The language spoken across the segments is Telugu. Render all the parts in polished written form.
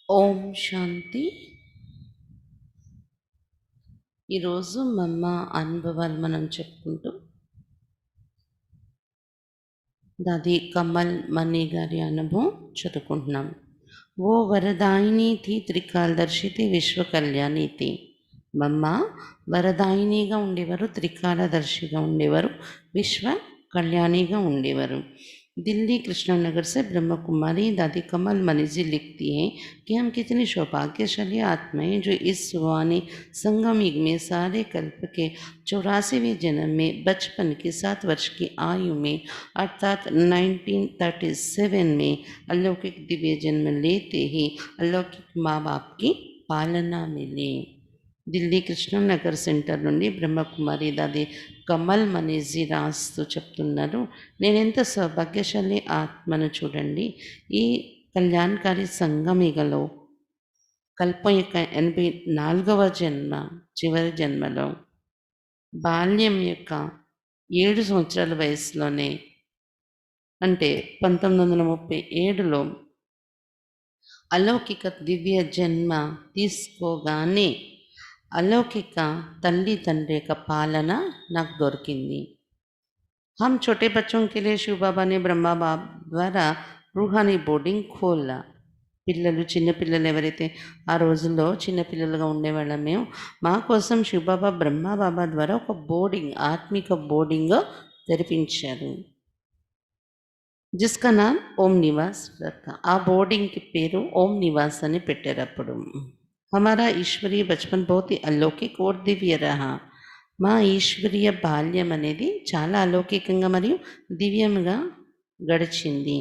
ఓం శాంతి. ఈరోజు మమ్మ అనుభవాలు మనం చెప్పుకుంటూ దాది కమల్ మణి గారి అనుభవం చదువుకుంటున్నాం. ఓ వరదాయిని థీ త్రికాలదర్శి థీ విశ్వ కళ్యాణి థీ. మమ్మ వరదాయినిగా ఉండేవారు, త్రికాలదర్శిగా ఉండేవారు, విశ్వ कल्याणीगा ఉండేవారు. दिल्ली कृष्णनगर से ब्रह्म कुमारी दादी कमल मणि जी लिखती हैं कि हम कितनी सौभाग्यशाली आत्माएं जो इस सुहानी संगम युग में सारे कल्प के 84वें जन्म में बचपन की 7 वर्ष की आयु में अर्थात 1937 में अलौकिक दिव्य जन्म लेते ही अलौकिक माँ बाप की पालना मिली. ఢిల్లీ కృష్ణనగర్ సెంటర్ నుండి బ్రహ్మకుమారి దాది కమల్ మనీజీ రాస్తూ చెప్తున్నారు, నేనెంత సౌభాగ్యశాలి ఆత్మను చూడండి. ఈ కళ్యాణకారి సంగమిగలో కల్పం యొక్క 84వ జన్మ, చివరి జన్మలో బాల్యం యొక్క 7 సంవత్సరాల వయసులోనే, అంటే 1937లో అలౌకిక దివ్య జన్మ తీసుకోగానే अलौकिक तल्ली तंड्री का पालना నాకు దొరికింది. हम छोटे बच्चों के लिए शिव बाबा ने ब्रह्मा बाबा द्वारा रूहानी बोर्डिंग खोला. పిల్లలు చిన్నపిల్లలు ఎవరైతే ఆ రోజుల్లో చిన్నపిల్లలుగా ఉండేవాళ్ళం మేము, మా కోసం శివబాబా బ్రహ్మా బాబా ద్వారా ఒక బోర్డింగ్, ఆత్మిక బోర్డింగ్ తెరిపించారు. जिसका नाम ओम निवास रखा. ఆ బోర్డింగ్కి పేరు ఓం నివాస్ అని పెట్టారు. అప్పుడు हमारा ईश्वरीय बचपन बहुत ही अलौकिक और दिव्य रहा. మా ఈశ్వరీయ బాల్యం అనేది చాలా అలౌకికంగా మరియు దివ్యంగా గడిచింది.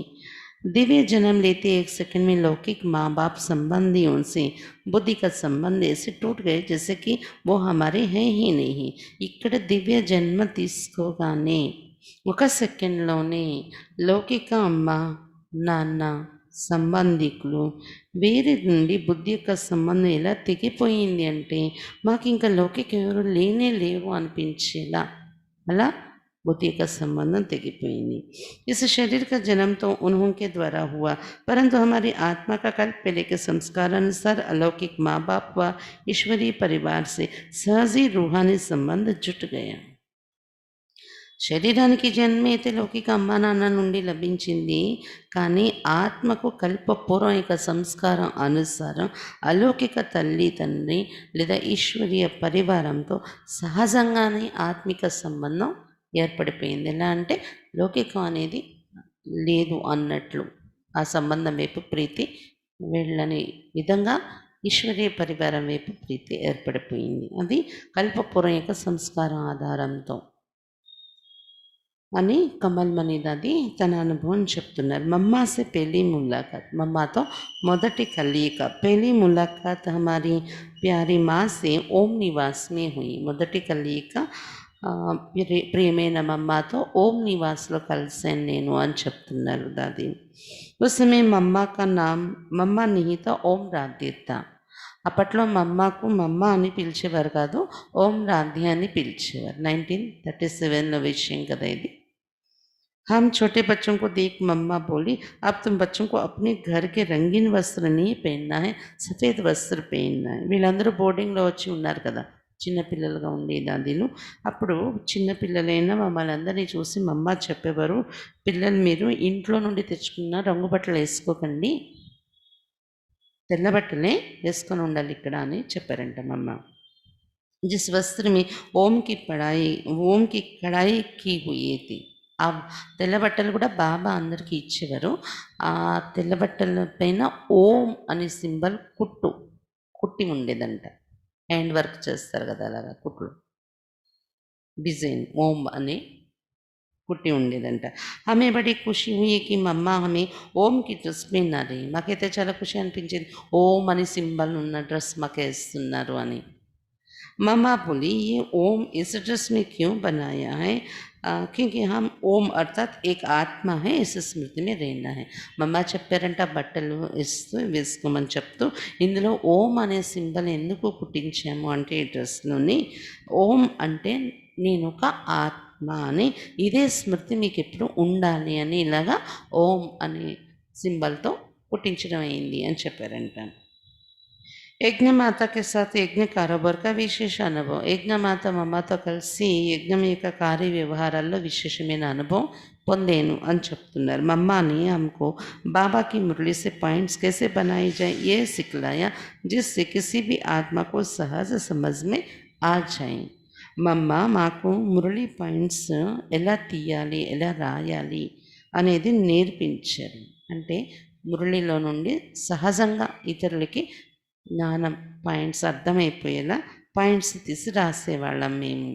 दिव्य जन्म लेते एक सेकंड में लौकिक माँ बाप संबंधियों से बुद्धि का संबंध ऐसे टूट गए जैसे कि वो हमारे हैं ही नहीं. ఇక్కడ దివ్య జన్మ తీసుకోగానే ఒక సెకండ్లోనే లౌకిక అమ్మ నాన్న సంబంధికులు వేరే నుండి బుద్ధి యొక్క సంబంధం ఎలా తెగిపోయింది అంటే మాకు ఇంకా లౌకిక ఎవరు లేనే లేరు అనిపించేలా అలా बुद्धि का संबंध तेगिपोయింది. इस शरीर का जन्म तो उन्हों के द्वारा हुआ, परंतु हमारी आत्मा का कल्प पहले के संस्कार अनुसार अलौकिक माँ बाप व ईश्वरीय परिवार से सहज ही रूहानी संबंध जुट गया. శరీరానికి జన్మ అయితే లౌకిక అమ్మా నాన్న నుండి లభించింది, కానీ ఆత్మకు కల్పపూర్వక సంస్కారం అనుసారం అలౌకిక తల్లి తండ్రి లేదా ఈశ్వరీయ పరివారంతో సహజంగానే ఆత్మిక సంబంధం ఏర్పడిపోయింది. ఎలా అంటే లౌకికం అనేది లేదు అన్నట్లు, ఆ సంబంధం వైపు ప్రీతి వెళ్ళని విధంగా ఈశ్వరీయ పరివారం వైపు ప్రీతి ఏర్పడిపోయింది. అది కల్పపూర్వక సంస్కారం ఆధారంతో అని కమల్ మణి దాది తన అనుభవం చెప్తున్నారు. మమ్మాసే పెళ్లి ములాఖాత్, మమ్మాతో మొదటి కలయిక. పెళ్లి ములాఖాత్ హమారీ ప్యారీ మా సే ఓం నివాస్ మే హుయి. మొదటి కలయిక ప్రియమైన మమ్మాతో ఓం నివాస్లో కలిసాను నేను అని చెప్తున్నారు దాది. ఉస్మే మమ్మా కా నామ్ మమ్మా నిహిత ఓం రాధ్యత. అప్పట్లో మమ్మాకు మమ్మ అని పిలిచేవారు కాదు, ఓం రాధ్య అని పిలిచేవారు. 1937లో విషయం కదా ఇది. हम छोटे बच्चों को देख मम्मा बोली, अब तुम बच्चों को अपने घर के रंगीन वस्त्र नहीं पहनना है, सफ़ेद वस्त्र पहनना है. వీళ్ళందరూ బోర్డింగ్లో వచ్చి ఉన్నారు కదా, చిన్నపిల్లలుగా ఉండే దాదీలు. అప్పుడు చిన్నపిల్లలైనా మమ్మల్ని అందరినీ చూసి మమ్మ చెప్పేవారు, పిల్లలు మీరు ఇంట్లో నుండి తెచ్చుకున్న రంగు బట్టలు వేసుకోకండి, తెల్ల బట్టలే వేసుకొని ఉండాలి ఇక్కడ అని చెప్పారంట మమ్మ. जिस वस्त्र में ओम की कढ़ाई की हुई थी. ఆ తెల్ల బట్టలు కూడా బాబా అందరికీ ఇచ్చేవారు. ఆ తెల్ల బట్టల పైన ఓం అనే సింబల్ కుట్టి ఉండేదంట. హ్యాండ్ వర్క్ చేస్తారు కదా, అలాగా కుట్లు డిజైన్ ఓం అని కుట్టి ఉండేదంట. హమే బడి ఖుషి హుయి కి మమ్మ హమే ఓం కి డ్రెస్ పహనా రహీ. మాకైతే చాలా ఖుషి అనిపించేది, ఓం అని సింబల్ ఉన్న డ్రెస్ మాకు వేస్తున్నారు అని. मम्मा बोली, ये ओम इस ड्रेस में क्यों बनाया है? क्योंकि हम ఓం అర్థాత్ ఏక ఆత్మ హై, ఇస్ స్మృతి में रहना है. మమ్మ చెప్పారంట బట్టలు వేసుకోమని చెప్తూ, ఇందులో ఓం అనే సింబల్ ఎందుకు కుట్టించాము అంటే ఈ డ్రెస్లోని ఓం అంటే నేను ఒక ఆత్మ అని, ఇదే స్మృతి మీకు ఎప్పుడు ఉండాలి అని ఇలాగా ఓం అనే సింబల్తో కుట్టించడం అయింది అని చెప్పారంట. యజ్ఞమాత के साथ యజ్ఞ కారోబార్ का విశేష అనుభవం యజ్ఞమాత మమ్మతో కలిసి యజ్ఞం యొక్క కార్య వ్యవహారాల్లో విశేషమైన అనుభవం పొందేను అని చెప్తున్నారు मम्मा ने हमको बाबा की मुरली से पॉइंट्स कैसे बनाई जाए ये सिखलाया जिससे किसी भी आत्मा को सहज समझ में आ जाए మమ్మ మాకు మురళి పాయింట్స్ ఎలా తీయాలి ఎలా రాయాలి అనేది నేర్పించారు అంటే మురళిలో నుండి సహజంగా ఇతరులకి జ్ఞానం పాయింట్స్ అర్థమైపోయేలా పాయింట్స్ తీసి రాసేవాళ్ళం మేము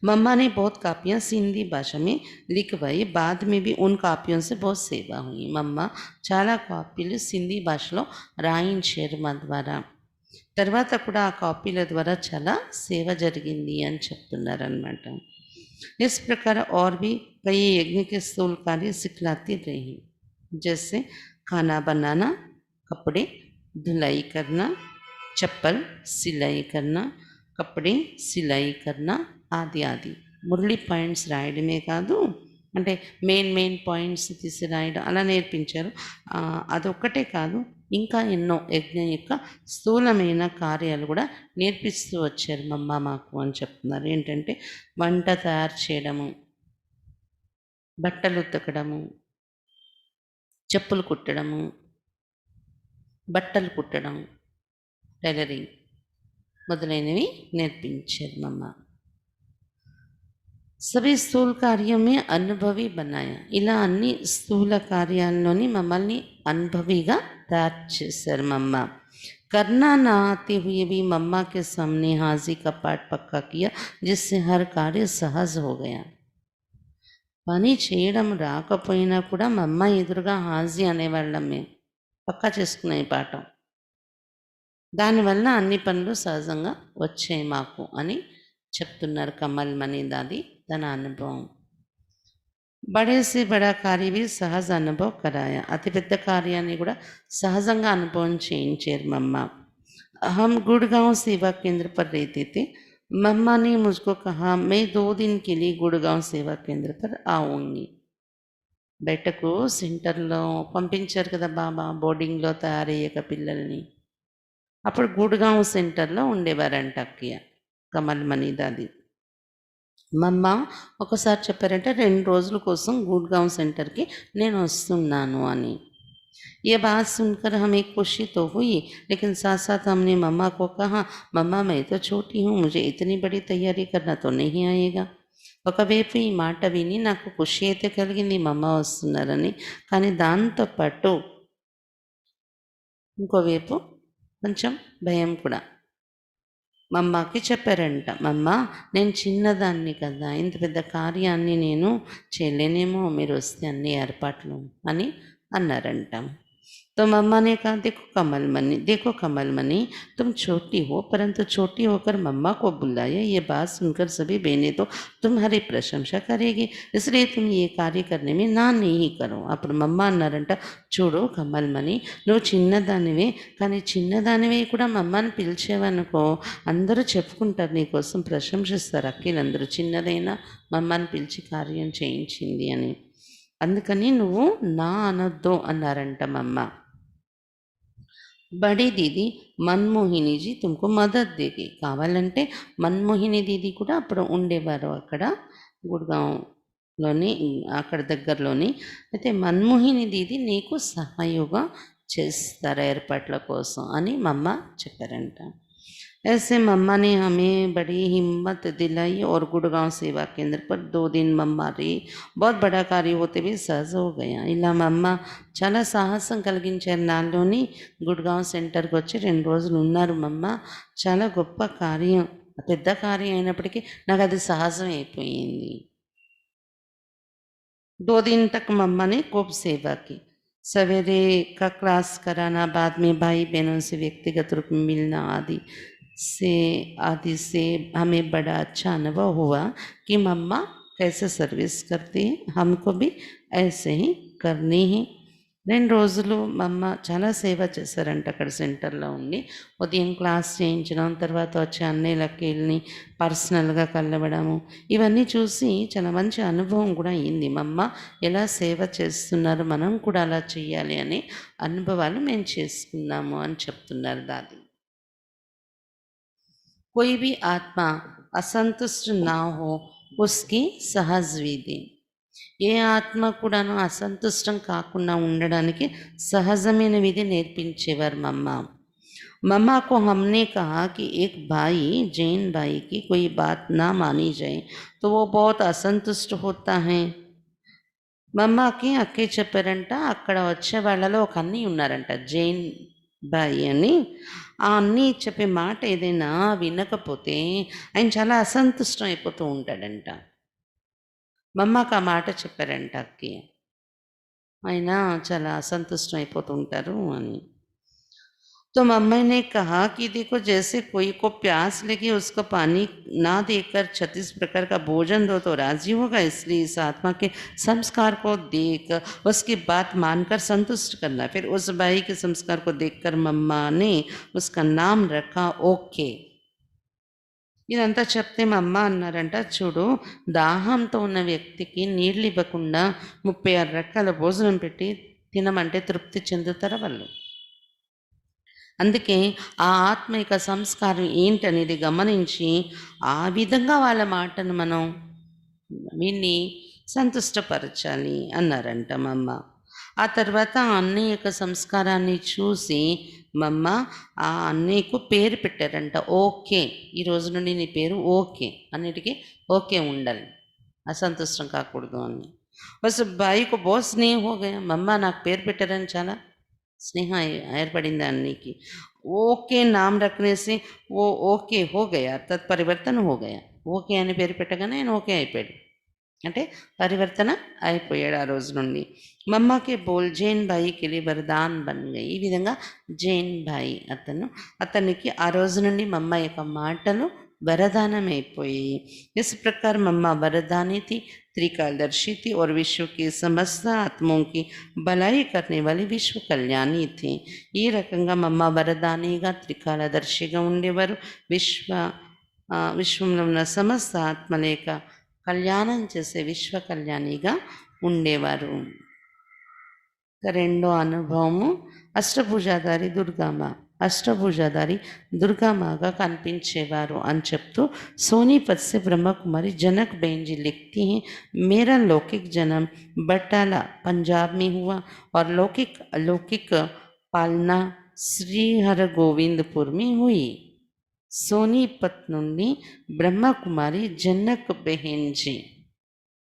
मम्मा ने बहुत कापियाँ सिंधी भाषा में लिखवाई बाद में भी उन कापियों से बहुत सेवा हुई मम्मा చాలా కాపీలు సింధీ భాషలో రాయించారు మా ద్వారా తర్వాత కూడా ఆ కాపీల ద్వారా చాలా సేవ జరిగింది అని చెప్తున్నారనమాట इस प्रकार और भी कई यज्ञ के स्थूल कार्य सिखलाती रही जैसे खाना बनाना कपड़े धुलाई करना चप्पल सिलाई करना कपड़े सिलाई करना ఆది ఆది మురళి పాయింట్స్ రాయడమే కాదు అంటే మెయిన్ పాయింట్స్ తీసి రాయడం అలా నేర్పించారు అదొక్కటే కాదు ఇంకా ఎన్నో యజ్ఞం యొక్క స్థూలమైన కార్యాలు కూడా నేర్పిస్తూ వచ్చారు మమ్మ మాకు అని చెప్తున్నారు ఏంటంటే వంట తయారు చేయడము బట్టలు ఉతకడము చెప్పులు కుట్టడము బట్టలు కుట్టడం టైలరింగ్ మొదలైనవి నేర్పించారు మమ్మ सभी స్థూల కార్యం में అనుభవి बनाया ఇలా అన్ని స్థూల కార్యాల్లోని మమ్మల్ని అనుభవిగా తయారు చేశారు మమ్మ करना ना आते हुए भी मम्मा के सामने हाजी का पाठ पक्का किया जिससे हर कार्य सहज हो गया పని చేయడం రాకపోయినా కూడా మమ్మ ఎదురుగా హాజీ అనేవాళ్ళం మేము పక్కా చేసుకునే పాఠం దానివల్ల అన్ని పనులు సహజంగా వచ్చాయి మాకు అని చెప్తున్నారు కమల్ మనీ దాది తన అనుభవం బడే సే బడా కార్య भी सहज अनुभव कराया అతిపెద్ద కార్యాన్ని కూడా సహజంగా అనుభవం చేయించారు మమ్మ हम गुड़गांव सेवा केंद्र पर रहते थे मम्मा ने मुझको कहा मैं 2 दिन के लिए गुड़गांव सेवा केंद्र पर आऊँगी బయటకు సెంటర్లో పంపించారు కదా బాబా బోర్డింగ్లో తయారయ్యాక పిల్లల్ని అప్పుడు గుడ్గాంవ్ సెంటర్లో ఉండేవారంట అక్కయ్య కమల్ మనీ దాది మమ్మ ఒకసారి చెప్పారంటే 2 రోజుల కోసం గుడ్గాंव సెంటర్కి నేను వస్తున్నాను అని ये बात सुनकर हमें खुशी तो हुई लेकिन साथ साथ हमने मम्मा को कहा मम्मा मैं तो छोटी हूँ मुझे इतनी बड़ी तैयारी करना तो नहीं आएगा ఒకవైపు ఈ మాట విని నాకు ఖుషి అయితే కలిగింది మమ్మ వస్తున్నారని కానీ దాంతో పాటు ఇంకోవైపు కొంచెం భయం కూడా మమ్మకి చెప్పారంట మమ్మ నేను చిన్నదాన్ని కదా ఇంత పెద్ద కార్యాన్ని నేను చేయలేనేమో మీరు వస్తే అన్ని ఏర్పాట్లు అని అన్నారంట तो मम्मा ने कहा देखो कमल मनी तुम छोटी हो परंतु छोटी होकर मम्मा को बुलाया ये बात सुनकर सभी बहनें तो तुम्हारी प्रशंसा करेगी इसलिए तुम ये कार्य करने में ना नहीं करो అప్పుడు మమ్మ అన్నారంట చూడు కమల్ మని నువ్వు చిన్నదానివే కానీ చిన్నదానివే కూడా మమ్మని పిలిచేవనుకో అందరూ చెప్పుకుంటారు నీకోసం ప్రశంసిస్తారు అక్కలందరూ చిన్నదైనా మమ్మని పిలిచి కార్యం చేయించింది అని అందుకని నువ్వు నా అనొద్దు అన్నారంట మమ్మ బड़ी దీది మన్మోహిని జీ తుమ్కు మదద్ దేగి కావాలంటే మన్మోహిని దీది కూడా అప్పుడు ఉండేవారు అక్కడ గుడ్గాంవ్లోని అక్కడ దగ్గరలోని అయితే మన్మోహిని దీది నీకు సహాయంగా చేస్తారు ఏర్పాట్ల కోసం అని మమ్మ చెప్పారంట ऐसे मम्मा ने हमें बड़ी हिम्मत दिलाई और गुड़गांव सेवा केंद्र पर 2 दिन मम्मा रही बहुत बड़ा कार्य होते भी सहज हो गया ఇలా మమ్మ చాలా సాహసం కలిగించారు నాలోని గుడ్గాంవ్ సెంటర్కి వచ్చి 2 రోజులు ఉన్నారు మమ్మ చాలా గొప్ప కార్యం పెద్ద కార్యం అయినప్పటికీ నాకు అది సహజం అయిపోయింది 2 दिन तक मम्मा ने खूब सेवा की सवेरे का क्लास कराना बाद में भाई बहनों से व्यक्तिगत रूप में मिलना आदि से हमें बड़ा अच्छा अनुभव हुआ कि मम्मा कैसे सर्विस करती हैं हमको भी ऐसे ही करनी है 2 రోజులు మా అమ్మ చాలా సేవ చేశారంట అక్కడ సెంటర్‌లో ఉండి. ఉదయం క్లాస్ చేయించడం, తర్వాత వచ్చే అన్నయ్యలకి పర్సనల్‌గా కలవడము, ఇవన్నీ చూసి చాలా మంచి అనుభవం కూడా అయింది. మా అమ్మ ఎలా సేవ చేస్తున్నారు, మనం కూడా అలా చేయాలి అనే అనుభవాలు మేము చేసుకున్నాము అని చెప్తున్నారు దాది. कोई भी आत्मा असंतुष्ट ना हो उसकी सहज विधि ఏ ఆత్మ కూడాను అసంతుష్టం కాకుండా ఉండడానికి సహజమైన విధి నేర్పించేవారు మమ్మ. मम्मा को हमने कहा कि एक भाई जैन भाई की कोई बात ना मानी जाए तो वो बहुत असंतुष्ट होता है. మమ్మకి అక్కే చెప్పారంట, అక్కడ వచ్చే వాళ్ళలో ఒక అన్నయ్య ఉన్నారంట జైన్ బాయి అని. ఆ అన్నయ్య చెప్పే మాట ఏదైనా వినకపోతే ఆయన చాలా అసంతుష్టం అయిపోతూ ఉంటాడంట. మమ్మకి ఆ మాట చెప్పారంట అక్కి. ఆయన చాలా అసంతుష్టం అయిపోతూ ఉంటారు అని. तो मम्मी ने कहा कि देखो जैसे कोई को प्यास लगी उसको पानी ना देकर 36 प्रकार का भोजन दो तो राजी होगा, इसलिए इस आत्मा के संस्कार को देख उसकी बात मानकर संतुष्ट करना. फिर उस भाई के संस्कार को देखकर मम्मा ने उसका नाम रखा ओके. ఇదంతా చెప్తే మా అమ్మ అన్నారంట, చూడు దాహంతో ఉన్న వ్యక్తికి నీళ్ళు ఇవ్వకుండా 36 రకాల భోజనం పెట్టి తినమంటే తృప్తి చెందుతారా వాళ్ళు? అందుకే ఆ ఆత్మ యొక్క సంస్కారం ఏంటనేది గమనించి ఆ విధంగా వాళ్ళ మాటను మనం విని సంతుష్టపరచాలి అన్నారంట మా అమ్మ. ఆ తర్వాత ఆ అన్నయ్య యొక్క సంస్కారాన్ని చూసి మా అమ్మ ఆ అన్నయ్యకు పేరు పెట్టారంట. ఓకే, ఈ రోజు నుండి నీ పేరు ఓకే, అన్నిటికీ ఓకే ఉండాలి, అసంతుష్టం కాకూడదు అని. బస్ బాయికు బహుత్ స్నేహ హో గయా. మా అమ్మ నాకు పేరు పెట్టారని చాలా స్నేహం ఏర్పడింది అన్నయ్యకి. ఓకే నామ్ రఖనే సే ఓ ఓకే హో గయా, తత్పరివర్తన హో గయా. ఓకే అని పేరు పెట్టగానే ఆయన ఓకే అయిపోయాడు, అంటే పరివర్తన అయిపోయాడు ఆ రోజు నుండి. మమ్మకి బోల్ జైన్ భాయికి వెళ్ళి వరదాన్ బన్ గయి. ఈ విధంగా జైన్ భాయి అతనికి ఆ రోజు నుండి మమ్మ యొక్క మాటలు वरदानమైపోయాయి. इस प्रकार मम्मा वरदानी थी, त्रिकालदर्शी थी और विश्व की समस्त आत्माओं की भलाई करने वाली विश्व कल्याणी थी. ఈ రకంగా మమ్మ వరదానిగా త్రికాలదర్శిగా ఉండేవారు. విశ్వంలో ఉన్న సమస్త ఆత్మల యొక్క కళ్యాణం చేసే విశ్వ కళ్యాణిగా ఉండేవారు. రెండో అనుభవము అష్టభుజాధారి దుర్గామ. అష్టభుజాధారి దుర్గామాగా కనిపించేవారు అని చెప్తూ सोनीपत से ब्रह्मा कुमारी जनक बहन जी लिखती हैं, मेरा लौकिक जन्म बटाला पंजाब में हुआ और लौकिक अलौकिक पालना श्री हरगोविंदपुर में हुई. सोनीपत నుండి బ్రహ్మకుమారి జనక్ బెహెన్జీ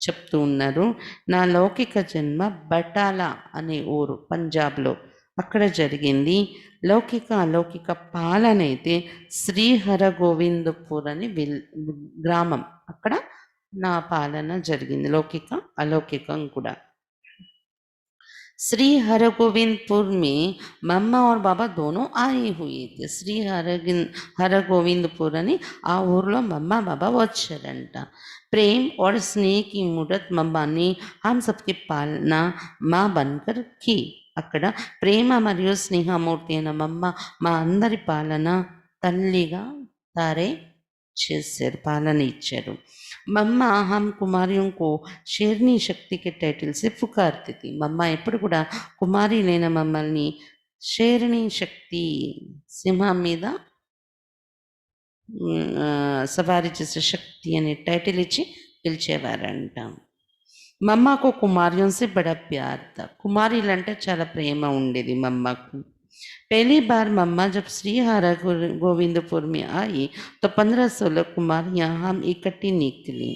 చెప్తూ ఉన్నారు, నా లౌకిక జన్మ బటాలా అనే ఊరు పంజాబ్లో, అక్కడ జరిగింది. లౌకిక అలౌకిక పాలన అయితే శ్రీహరగోవిందపూర్ అని గ్రామం, అక్కడ నా పాలన జరిగింది, లౌకిక అలౌకికం కూడా. श्री हरगोविंदपुर में मम्मा और बाबा दोनों आए हुए थे. श्री हरगोविंदपुर అని ఆ ఊర్లో మమ్మ బాబా వచ్చారంట. प्रेम और स्नेह की मूर्त मम्मा ने हम सबकी पालना माँ बनकर की. అక్కడ ప్రేమ మరియు స్నేహమూర్తి అయిన మమ్మ మా అందరి పాలన తల్లిగా తారే చేశారు, పాలన ఇచ్చారు. మమ్మ हम कुमारियों को शेरनी शक्ति के टाइटल से पुकारती थी. మమ్మ ఎప్పుడు కూడా కుమారి లేన మమ్మల్ని షేర్ని శక్తి, సింహం మీద సవారీ చేసే శక్తి అనే టైటిల్ ఇచ్చి పిలిచేవారంట. మమ్మకు కుమారియోన్సే బడా ప్యార్ థా. కుమారీలంటే చాలా ప్రేమ ఉండేది మమ్మకు. पहली बार मम्मा जब श्री हर गोविंदपुर में आई तो 15-16 कुमारियां हम इकट्ठी निकली.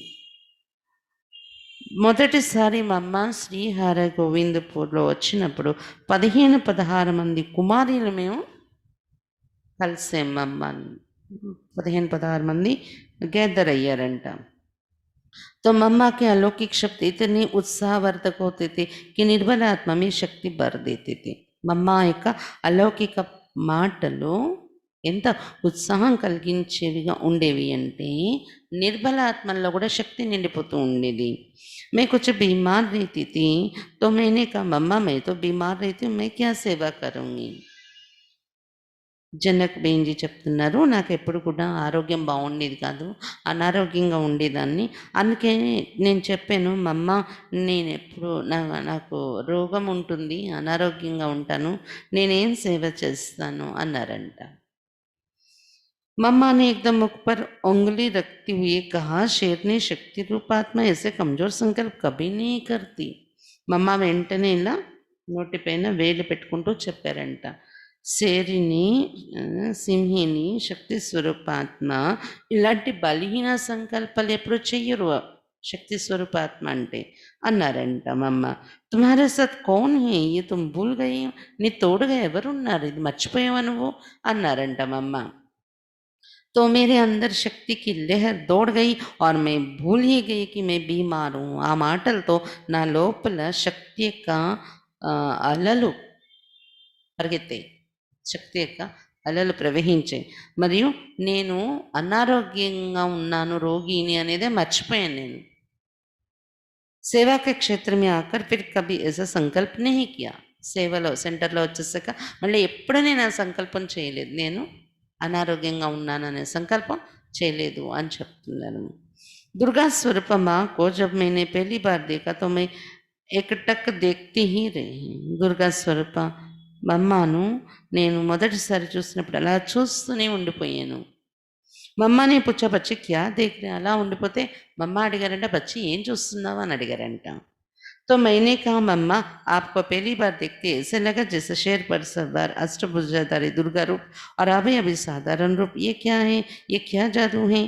మొదటిసారి మమ్మ శ్రీహర గోవిందపూర్లో వచ్చినప్పుడు 15-16 మంది కుమారీలు మేము కలిసాం. మమ్మ 15-16 మంది गैदर అయ్యారంట. तो मम्मा के अलौकिक शक्ति इतने उत्साहवर्धक होते थे कि निर्बल आत्मा में शक्ति भर देते थे. మమ్మ యొక్క అలౌకిక మాటలు ఎంత ఉత్సాహం కలిగించేవిగా ఉండేవి అంటే నిర్బల ఆత్మల్లో కూడా శక్తి నిండిపోతూ ఉండేది. मैं कुछ बीमार रहती थी, तो मैंने कहा मम्मा मैं तो बीमार रहती हूँ, मैं क्या सेवा करूँगी? జనక్ బెంజీ చెప్తున్నారు, నాకెప్పుడు కూడా ఆరోగ్యం బాగుండేది కాదు, అనారోగ్యంగా ఉండేదాన్ని. అందుకే నేను చెప్పాను, మమ్మ నేనెప్పుడు నాకు రోగం ఉంటుంది, అనారోగ్యంగా ఉంటాను, నేనేం సేవ చేస్తాను అన్నారంట. मम्मा ने एकदम मुख पर उंगली रखते हुए कहा, शेरनी शक्ति रूपात्मा ऐसे कमजोर संकल्प कभी नहीं करती. మమ్మ వెంటనే ఇలా నోటిపైన వేలు పెట్టుకుంటూ చెప్పారంట, శేరిని సింహిని శక్తి స్వరూపాత్మ ఇలాంటి బలహీన సంకల్పాలు ఎప్పుడు చెయ్యరు, శక్తి స్వరూపాత్మ అంటే అన్నారంట మమ్మ. తుమ్హారే సాత్ కౌన్ హే ये तुम भूल गई, నీ తోడుగా ఎవరున్నారు, ఇది మర్చిపోయావా నువ్వు అన్నారంట మమ్మ. तो मेरे अंदर శక్తి की लहर दौड़ गई और मैं भूल ही गई कि मैं बीमार हूँ. ఆ మాటలతో నా లోపల శక్తి యొక్క అలలు పరిగెత్తాయి, శక్తి యొక్క అలలు ప్రవహించాయి, మరియు నేను అనారోగ్యంగా ఉన్నాను, రోగిని అనేదే మర్చిపోయాను నేను. సేవా के क्षेत्र में आकर फिर कभी ऐसा संकल्प नहीं किया. సేవలో సెంటర్లో వచ్చేసాక మళ్ళీ ఎప్పుడు నేను ఆ సంకల్పం చేయలేదు, నేను అనారోగ్యంగా ఉన్నాననే సంకల్పం చేయలేదు అని చెప్తున్నారు. दुर्गा स्वरूप माँ को जब मैंने पहली बार देखा तो मैं एकटक देखती ही रही. దుర్గా స్వరూప మమ్మను నేను మొదటిసారి చూసినప్పుడు అలా చూస్తూనే ఉండిపోయాను. మమ్మని పుచ్చ బచ్చి క్యా దేఖ్ రే, అలా ఉండిపోతే మమ్మ అడిగారంట, బచ్చి ఏం చూస్తున్నావు అని అడిగారంట. तो मैंने कहा मम्मा आपको पहली बार देखते ऐसे लगा जैसे शेर पर सवार अष्टभुजाधारी दुर्गा रूप और अभी अभी साधारण रूप, ये क्या है, ये क्या जादू है,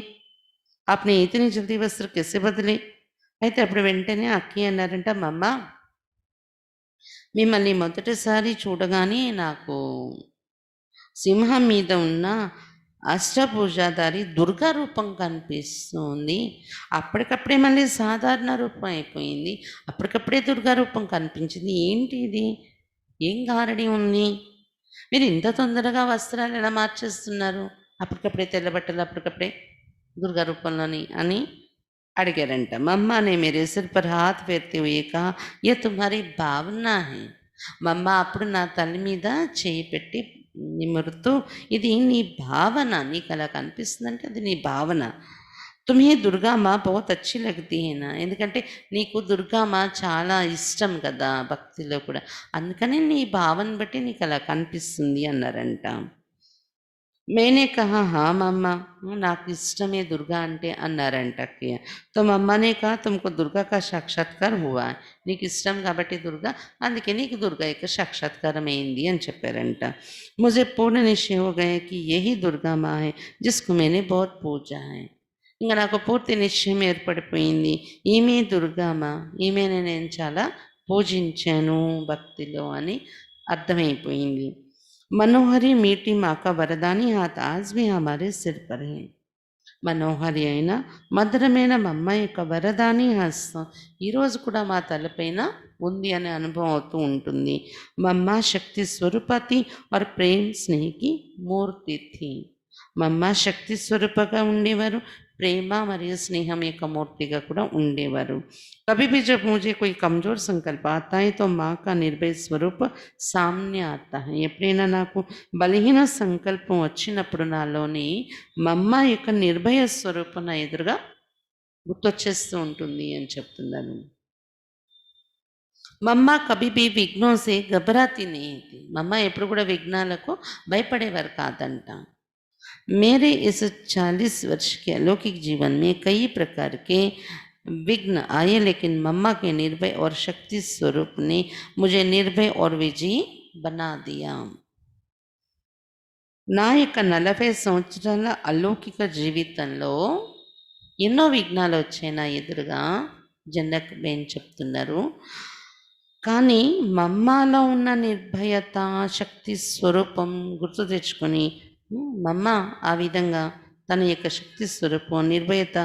आपने इतनी जल्दी वस्त्र कैसे बदले. అయితే అప్పుడు వెంటనే అక్కి అన్నారంట, మమ్మ మిమ్మల్ని మొదటిసారి చూడగానే నాకు సింహం మీద ఉన్న అష్టభుజాధారి దుర్గా రూపం కనిపిస్తుంది, అప్పటికప్పుడే మళ్ళీ సాధారణ రూపం అయిపోయింది, అప్పటికప్పుడే దుర్గా రూపం కనిపించింది, ఏంటి ఇది, ఏం గారడి ఉంది, మీరు ఇంత తొందరగా వస్త్రాలు ఎలా మార్చేస్తున్నారు, అప్పటికప్పుడే తెల్ల బట్టలు అప్పటికప్పుడే దుర్గా రూపంలోని అని అడిగారంట. మమ్మ ने मेरे सिर पर हाथ फेरते हुए कहा, ये तुम्हारी भावना है. మమ్మ అప్పుడు నా తల్లి మీద చేయి పెట్టి నిమురుతూ, ఇది నీ భావన, నీకు అలా కనిపిస్తుందంటే అది నీ భావన. తుమ్హే దుర్గామా బహుత్ అచ్చి లగతీ హై నా, ఎందుకంటే నీకు దుర్గామ చాలా ఇష్టం కదా భక్తిలో కూడా, అందుకని నీ భావన బట్టి నీకు అలా కనిపిస్తుంది అన్నారంట. मैंने कहा हाँ मम्मा, నాకు ఇష్టమే దుర్గా అంటే అన్నారంట అక్కయ్య. तो मम्मा ने कहा तुमको दुर्गा का साक्षात्कार हुआ है, నీకు ఇష్టం కాబట్టి దుర్గా, అందుకే నీకు దుర్గా యొక్క సాక్షాత్కారం అయింది అని చెప్పారంట. मुझे पूर्ण निश्चय हो गया कि यही दुर्गा माँ है जिसको मैंने बहुत पूजा है. ఇంకా నాకు పూర్తి నిశ్చయం ఏర్పడిపోయింది, ఈమె దుర్గామా, ఈమెను నేను చాలా పూజించాను భక్తిలో అని అర్థమైపోయింది. मनोहरी मीठी माँ का वरदानी हाथ आज भी हमारे सिर पर है. మనోహరి అయిన మధురమైన మా అమ్మ యొక్క వరదాని హస్తం ఈరోజు కూడా మా తలపైన ఉంది అనే అనుభవం అవుతూ ఉంటుంది. మా అమ్మ శక్తి స్వరూపతి और प्रेम स्नेह की మూర్తి थी. మా అమ్మ శక్తి స్వరూపగా ఉండేవారు, ప్రేమ మరియు స్నేహం యొక్క మూర్తిగా కూడా ఉండేవారు. कभी भी जब मुझे कोई कमज़ोर संकल्प आता है तो माँ का निर्भय स्वरूप सामने आता है. ఎప్పుడైనా నాకు బలహీన సంకల్పం వచ్చినప్పుడు నాలోని మమ్మ యొక్క నిర్భయ స్వరూపం నా ఎదురుగా గుర్తొచ్చేస్తూ ఉంటుంది అని చెప్తున్నాను. మమ్మ కభీ భీ విఘ్నో సే ఘబరాతి नहीं थी. మమ్మ ఎప్పుడు కూడా విఘ్నాలకు భయపడేవారు కాదంట. मेरे इस 40 वर्ष के अलौकिक जीवन में कई प्रकार के विघ्न आए, लेकिन मम्मा के निर्भय और शक्ति स्वरूप ने मुझे निर्भय और विजयी बना दिया. నా యొక్క 40 సంవత్సరాల అలౌకిక జీవితంలో ఎన్నో విఘ్నాలు వచ్చాయి నా ఎదురుగా, జనక్ బేన్ చెప్తున్నారు. కానీ మమ్మలో ఉన్న నిర్భయత, శక్తి స్వరూపం గుర్తు తెచ్చుకొని మమ్మ ఆ విధంగా తన యొక్క శక్తి స్వరూపం, నిర్భయత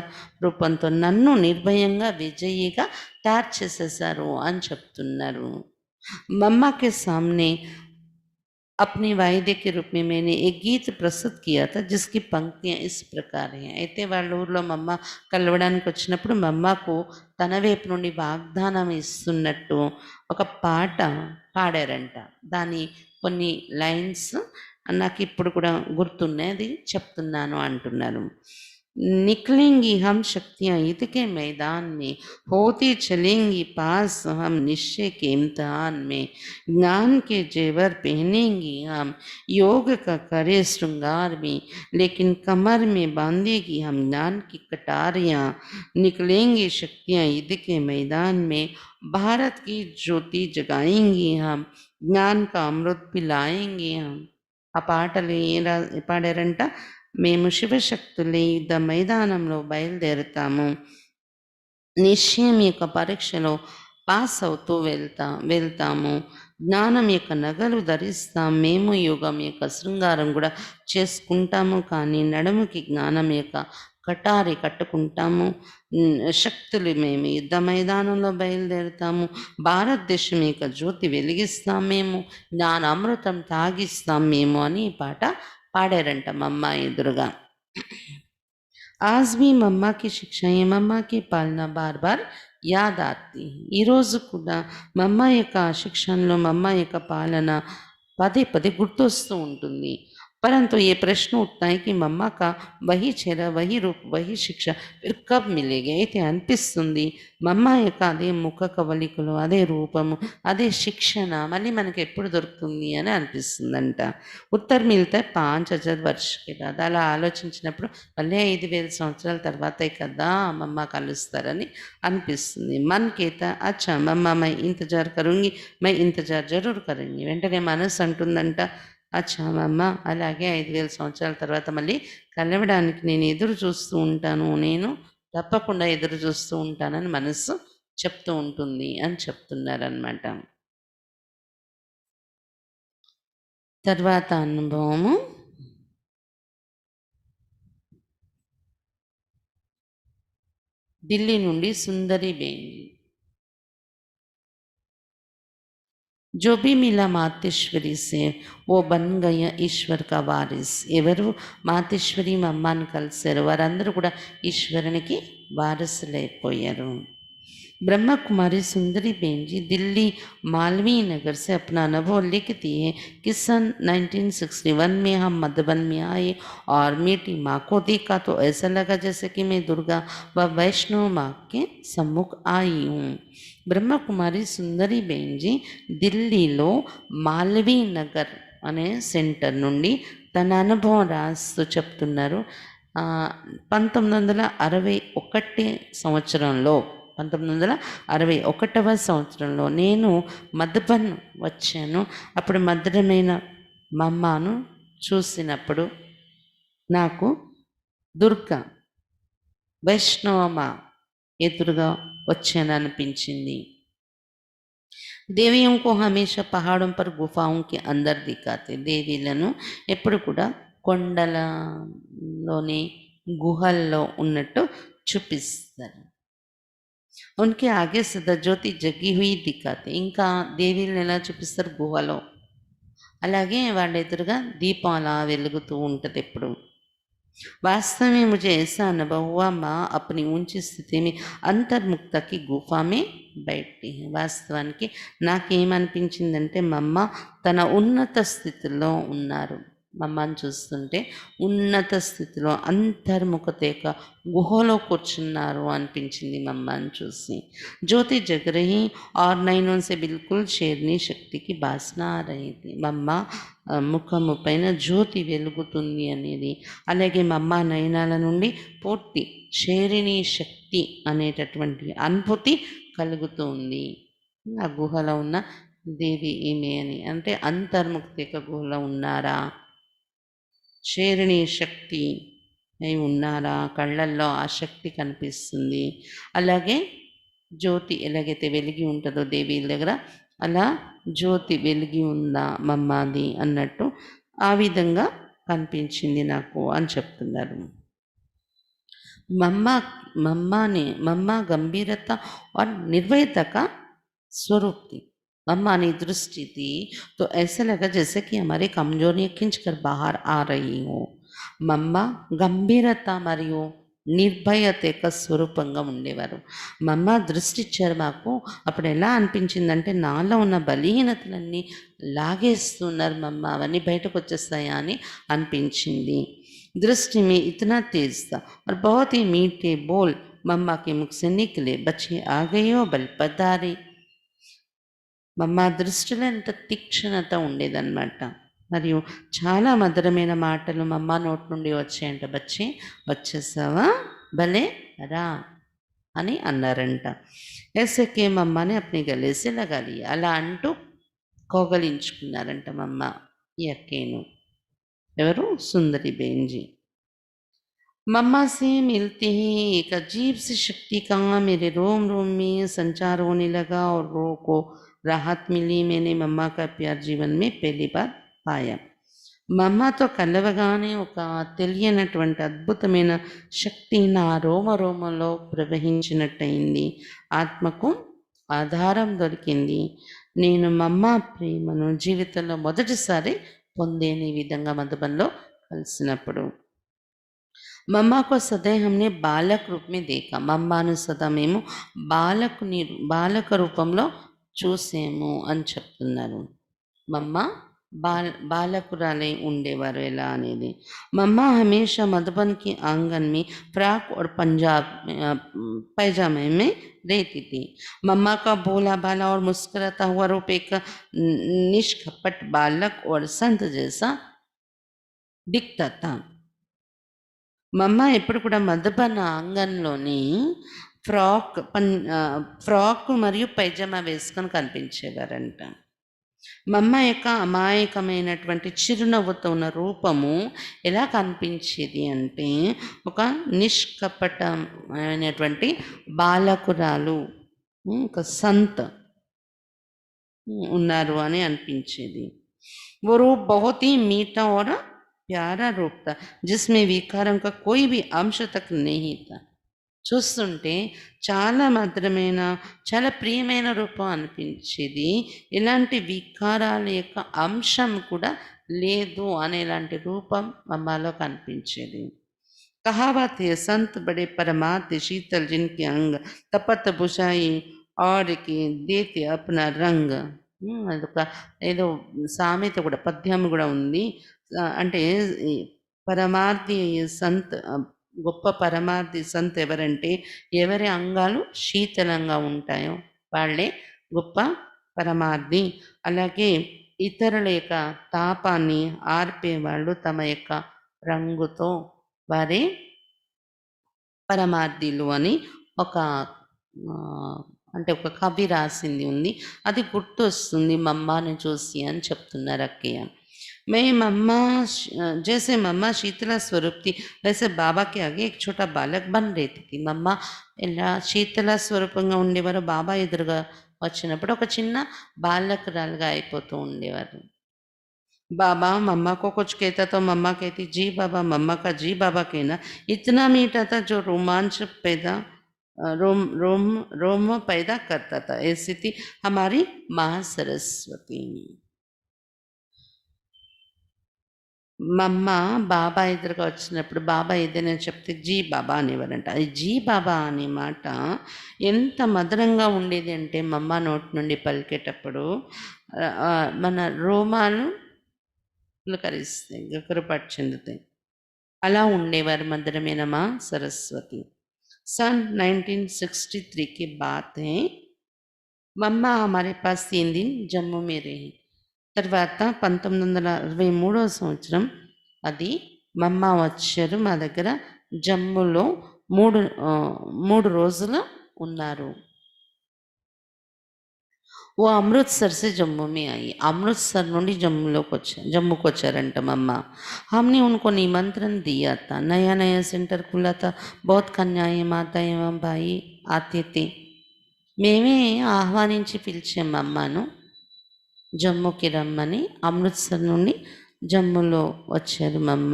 రూపంతో నన్ను నిర్భయంగా విజయిగా తయారు చేసేసారు అని చెప్తున్నారు. మమ్మకి సామ్నే अपने वायदे के रूप में मैंने एक गीत प्रस्तुत किया था जिसकी पंक्तियाँ इस प्रकार हैं. అయితే వాళ్ళ ఊర్లో మా అమ్మ కలవడానికి వచ్చినప్పుడు మా అమ్మకు తన వైపు నుండి వాగ్దానం ఇస్తున్నట్టు ఒక పాట పాడారంట. దాని కొన్ని లైన్స్ నాకిప్పుడు కూడా గుర్తున్నాయి. అది చెప్తున్నాను అంటున్నారు. निकलेंगी हम शक्तियाँ ईद के मैदान में, होती चलेंगी पास हम निश्चय के इम्तिहान में. ज्ञान के जेवर पहनेंगी हम, योग का करे श्रृंगार में, लेकिन कमर में बांधेगी हम ज्ञान की कटारियाँ. निकलेंगी शक्तियाँ ईद के मैदान में, भारत की ज्योति जगाएंगी हम, ज्ञान का अमृत पिलाएंगे हम. ఆ పాటలు పాడారంట. మేము శివశక్తులే యుద్ధ మైదానంలో బయలుదేరుతాము, నిశ్చయం యొక్క పరీక్షలో పాస్ అవుతూ వెళ్తాము, జ్ఞానం యొక్క నగలు ధరిస్తాం, మేము యోగం యొక్క శృంగారం కూడా చేసుకుంటాము, కానీ నడుముకి జ్ఞానం యొక్క కటారి కట్టుకుంటాము. శక్తులు మేము యుద్ధ మైదానంలో బయలుదేరుతాము, భారతదేశం యొక్క జ్యోతి వెలిగిస్తాం మేము, జ్ఞాన అమృతం తాగిస్తాం మేము అని ఈ పాట పాడారంట మా అమ్మ ఎదురుగా. आज भी मम्मा की शिक्षाएं, मम्मा की पालना बार बार याद आती है. ఈరోజు కూడా మమ్మ యొక్క శిక్షణలో మమ్మ యొక్క పాలన పదే పదే గుర్తొస్తూ ఉంటుంది. परंतु ये प्रश्न उठता है कि मम्मा का वही चेहरा, वही रूप, वही शिक्षा फिर कब मिलेगी. అయితే అనిపిస్తుంది మమ్మ యొక్క అదే ముఖ కవలికలు, అదే రూపము, అదే శిక్షణ మళ్ళీ మనకి ఎప్పుడు దొరుకుతుంది అని అనిపిస్తుందంట. उत्तर मिलता है 5000 वर्ष के बाद. అలా ఆలోచించినప్పుడు మళ్ళీ 5000 సంవత్సరాల తర్వాతే కదా మమ్మ కలుస్తారని అనిపిస్తుంది. मन कहता अच्छा मम्मा मैं इंतजार करूँगी, मैं इंतजार जरूर करूँगी. వెంటనే మనసు అంటుందంట అచ్చా మమ్మ అలాగే 5000 సంవత్సరాల తర్వాత మళ్ళీ కలవడానికి నేను ఎదురు చూస్తూ ఉంటాను, నేను తప్పకుండా ఎదురు చూస్తూ ఉంటానని మనసు చెప్తూ ఉంటుంది అని చెప్తున్నారనమాట. తర్వాత అనుభవము ఢిల్లీ నుండి సుందరి బేంజీ. जो भी मिला मातेश्वरी से वो बन गया ईश्वर का वारिस. ఎవరు మాతేశ్వరి మా అమ్మని కలిశారు వారందరూ కూడా ఈశ్వరునికి వారసులైపోయారు. ब्रह्मा कुमारी सुंदरी बेन जी दिल्ली मालवीय नगर से अपना अनुभव लिखती है कि सन 1961 में हम मधुबन में आए और मीठी माँ को देखा तो ऐसा लगा जैसे कि मैं दुर्गा व वैष्णव माँ के सम्मुख आई हूँ. ब्रह्मा कुमारी सुंदरी बेन जी ఢిల్లీలో మాల్వీ నగర్ అనే సెంటర్ నుండి తన అనుభవం రాస్తూ చెప్తున్నారు. 1961 సంవత్సరంలో 1961వ సంవత్సరంలో నేను మధుబన్ వచ్చాను. అప్పుడు మధురమైన మా అమ్మను చూసినప్పుడు నాకు దుర్గా వైష్ణవమ్మ ఎదురుగా వచ్చాననిపించింది. దేవిयों को हमेशा पहाड़ों पर गुफाओं के अंदर दिखाते. దేవీలను ఎప్పుడు కూడా కొండలలోని గుహల్లో ఉన్నట్టు చూపిస్తారు. उनके आगे सदा ज्योति जगी हुई दिखाते. ఇంకా దేవీలను ఎలా చూపిస్తారు గుహలో, అలాగే వాళ్ళ ఎదురుగా దీపం అలా వెలుగుతూ ఉంటుంది ఎప్పుడు. वास्तव में मुझे ऐसा अनुभव हुआ माँ अपनी ऊंची स्थिति में अंतर्मुक्ता की गुफा में बैठती है. వాస్తవానికి నాకేమనిపించిందంటే మా అమ్మ తన ఉన్నత స్థితిలో ఉన్నారు. మా అమ్మని చూస్తుంటే ఉన్నత స్థితిలో అంతర్ముఖత యొక్క గుహలో కూర్చున్నారు అనిపించింది మా అమ్మని చూసి. జ్యోతి जग रही और नैनों से बिल्कुल शेरनी शक्ति की वासना आ रही थी. మా అమ్మ ముఖము పైన జ్యోతి వెలుగుతుంది అనేది, అలాగే మా అమ్మ నయనాల నుండి పూర్తి షేరిణి శక్తి అనేటటువంటి అనుభూతి కలుగుతుంది. ఆ గుహలో ఉన్న దేవి ఈమె అని, అంటే అంతర్ముక్తి యొక్క గుహలో ఉన్నారా, షేరిణి శక్తి అయి ఉన్నారా, కళ్ళల్లో ఆ శక్తి కనిపిస్తుంది. అలాగే జ్యోతి ఎలాగైతే వెలిగి ఉంటుందో దేవి దగ్గర, అలా జ్యోతి వెలిగి ఉందా మమ్మాది అన్నట్టు ఆ విధంగా కనిపించింది నాకు అని చెప్తున్నారు. मम्मा गंभीरता और निर्भयता का स्वरूप थी. मम्मा ने दृष्टि दी तो ऐसा लगा जैसे कि हमारी कमजोरियां खींच कर बाहर आ रही हो. మమ్మ గంభీరత మరియు నిర్భయత యొక్క స్వరూపంగా ఉండేవారు. మమ్మ దృష్టి ఇచ్చారు మాకు. అప్పుడు ఎలా అనిపించిందంటే నాలో ఉన్న బలహీనతలన్నీ లాగేస్తున్నారు మమ్మ, అవన్నీ బయటకు వచ్చేస్తాయా అని అనిపించింది. दृष्टि में इतना तेज था और बहुत ही मीठे बोल मम्मा के मुख से निकले. बच्चे आ गए हो बल पधारे. మమ్మ దృష్టిలో ఎంత తీక్షణత ఉండేదన్నమాట. మరియు చాలా మధురమైన మాటలు మమ్మ నోటి నుండి వచ్చాయంట. బచ్చి వచ్చేసావా, భలే రా అని అన్నారంట. ఎస్ఎకే మమ్మని అప్ని గలేసి లగాలి అలా అంటూ కోగలించుకున్నారంట మమ్మ ఈ అక్కేను. ఎవరు? సుందరి బేంజీ. मम्मा से मिलते ही एक अजीब सी शक्ति का मेरे रोम रोम में संचार होने लगा और रूह को राहत मिली. मैंने मम्मा का प्यार जीवन में पहली बार पाया. మమ్మతో కలవగానే ఒక తెలియనటువంటి అద్భుతమైన శక్తి నా రోమరోమంలో ప్రవహించినట్టయింది. ఆత్మకు ఆధారం దొరికింది. నేను మమ్మ ప్రేమను జీవితంలో మొదటిసారి పొందేను ఈ విధంగా మధుబన్లో కలిసినప్పుడు. मम्मा को सदैव हमने बालक रूप में देखा. మమ్మాను సదా మేము బాలక రూపంలో చూసేము అని చెప్తున్నారు. మమ్మ बालकुराले ఉండేవారు ఎలా అనేది. मम्मा हमेशा मधुबन के आंगन में फ्रॉक और पैजामे में रहती थी. मम्मा का भोला भाला और मुस्कुराता हुआ रूप एक निष्कपट बालक और संत जैसा दिखता था. మమ్మ ఎప్పుడు కూడా మధుబన్ ఆంగన్లోని ఫ్రాక్ మరియు పైజామా వేసుకొని కనిపించేవారంట. మమ్మ యొక్క అమాయకమైనటువంటి చిరునవ్వుతో ఉన్న రూపము ఎలా కనిపించేది అంటే ఒక నిష్కపటమైనటువంటి బాలకురాలు, ఒక సంత్ ఉన్నారు అని అనిపించేది. वो रूप बहुत ही मीठा और प्यारा रूप था जिसमें विकारों का कोई भी अंश तक नहीं था. చూస్తుంటే చాలా మధురమైన, చాలా ప్రియమైన రూపం అనిపించేది. ఇలాంటి వికారాల యొక్క అంశం కూడా లేదు అనేలాంటి రూపం మమ్మలో కనిపించేది. कहावत है संत बड़े परमार्थ शीतल जिनके अंग तपत बुझाई और के देते अपना రంగ్. అదొక ఏదో సామెత కూడా, పద్యం కూడా ఉంది. అంటే పరమార్థి సంత్, గొప్ప పరమార్థి సంత్ ఎవరంటే ఎవరి అంగాలు శీతలంగా ఉంటాయో వాళ్ళే గొప్ప పరమార్థి. అలాగే ఇతరుల యొక్క తాపాన్ని ఆర్పేవాళ్ళు తమ యొక్క రంగుతో వారే పరమార్థులు అని ఒక అంటే ఒక కవి రాసింది ఉంది. అది గుర్తొస్తుంది మమ్మాని చూసి అని చెప్తున్నారు అక్కయ్య. मैं मम्मा जैसे मम्मा शीतला स्वरूप थी वैसे बाबा के आगे एक छोटा बालक बन रहती थी. మమ్మ ఇలా శీతల స్వరూపంగా ఉండేవారు. బాబా ఎదురుగా వచ్చినప్పుడు ఒక చిన్న బాలకురాలుగా అయిపోతూ ఉండేవారు. बाबा मम्मा को कुछ कहता तो मम्मा कहती जी बाबा. मम्मा का जी बाबा कहना इतना मीठा था जो रोमांच पैदा रोम पैदा करता था. ऐसी थी हमारी माँ सरस्वती. మమ్మ బాబా ఎదురుగా వచ్చినప్పుడు బాబా ఏదైనా చెప్తే జీ బాబా అనేవారంట. అది జీ బాబా అనే మాట ఎంత మధురంగా ఉండేది అంటే మమ్మ నోటి నుండి పలికేటప్పుడు మన రోమాలు పులకరిస్తాయి, గగురపాటు చెందుతాయి. అలా ఉండేవారు మధురమైన మా సరస్వతి. सन 1963 की बात है. मम्मा हमारे पास 3 दिन जम्मू में रही. తర్వాత 1963వ సంవత్సరం అది మమ్మ వచ్చారు మా దగ్గర. జమ్మూలో 3 రోజులు ఉన్నారు. ఓ అమృత్సర్ से जम्मू में आई. అమృత్సర్ నుండి జమ్మూకి వచ్చారంట మమ్మ. हमने उनको निमंत्रण दिया था. नया नया सेंटर खुला था. बहुत कन्याएं माता एवं भाई आते थे. మేమే ఆహ్వానించి పిలిచాం మమ్మను జమ్మూకి రమ్మని. అమృత్సర్ నుండి జమ్మూలో వచ్చారు మమ్మ.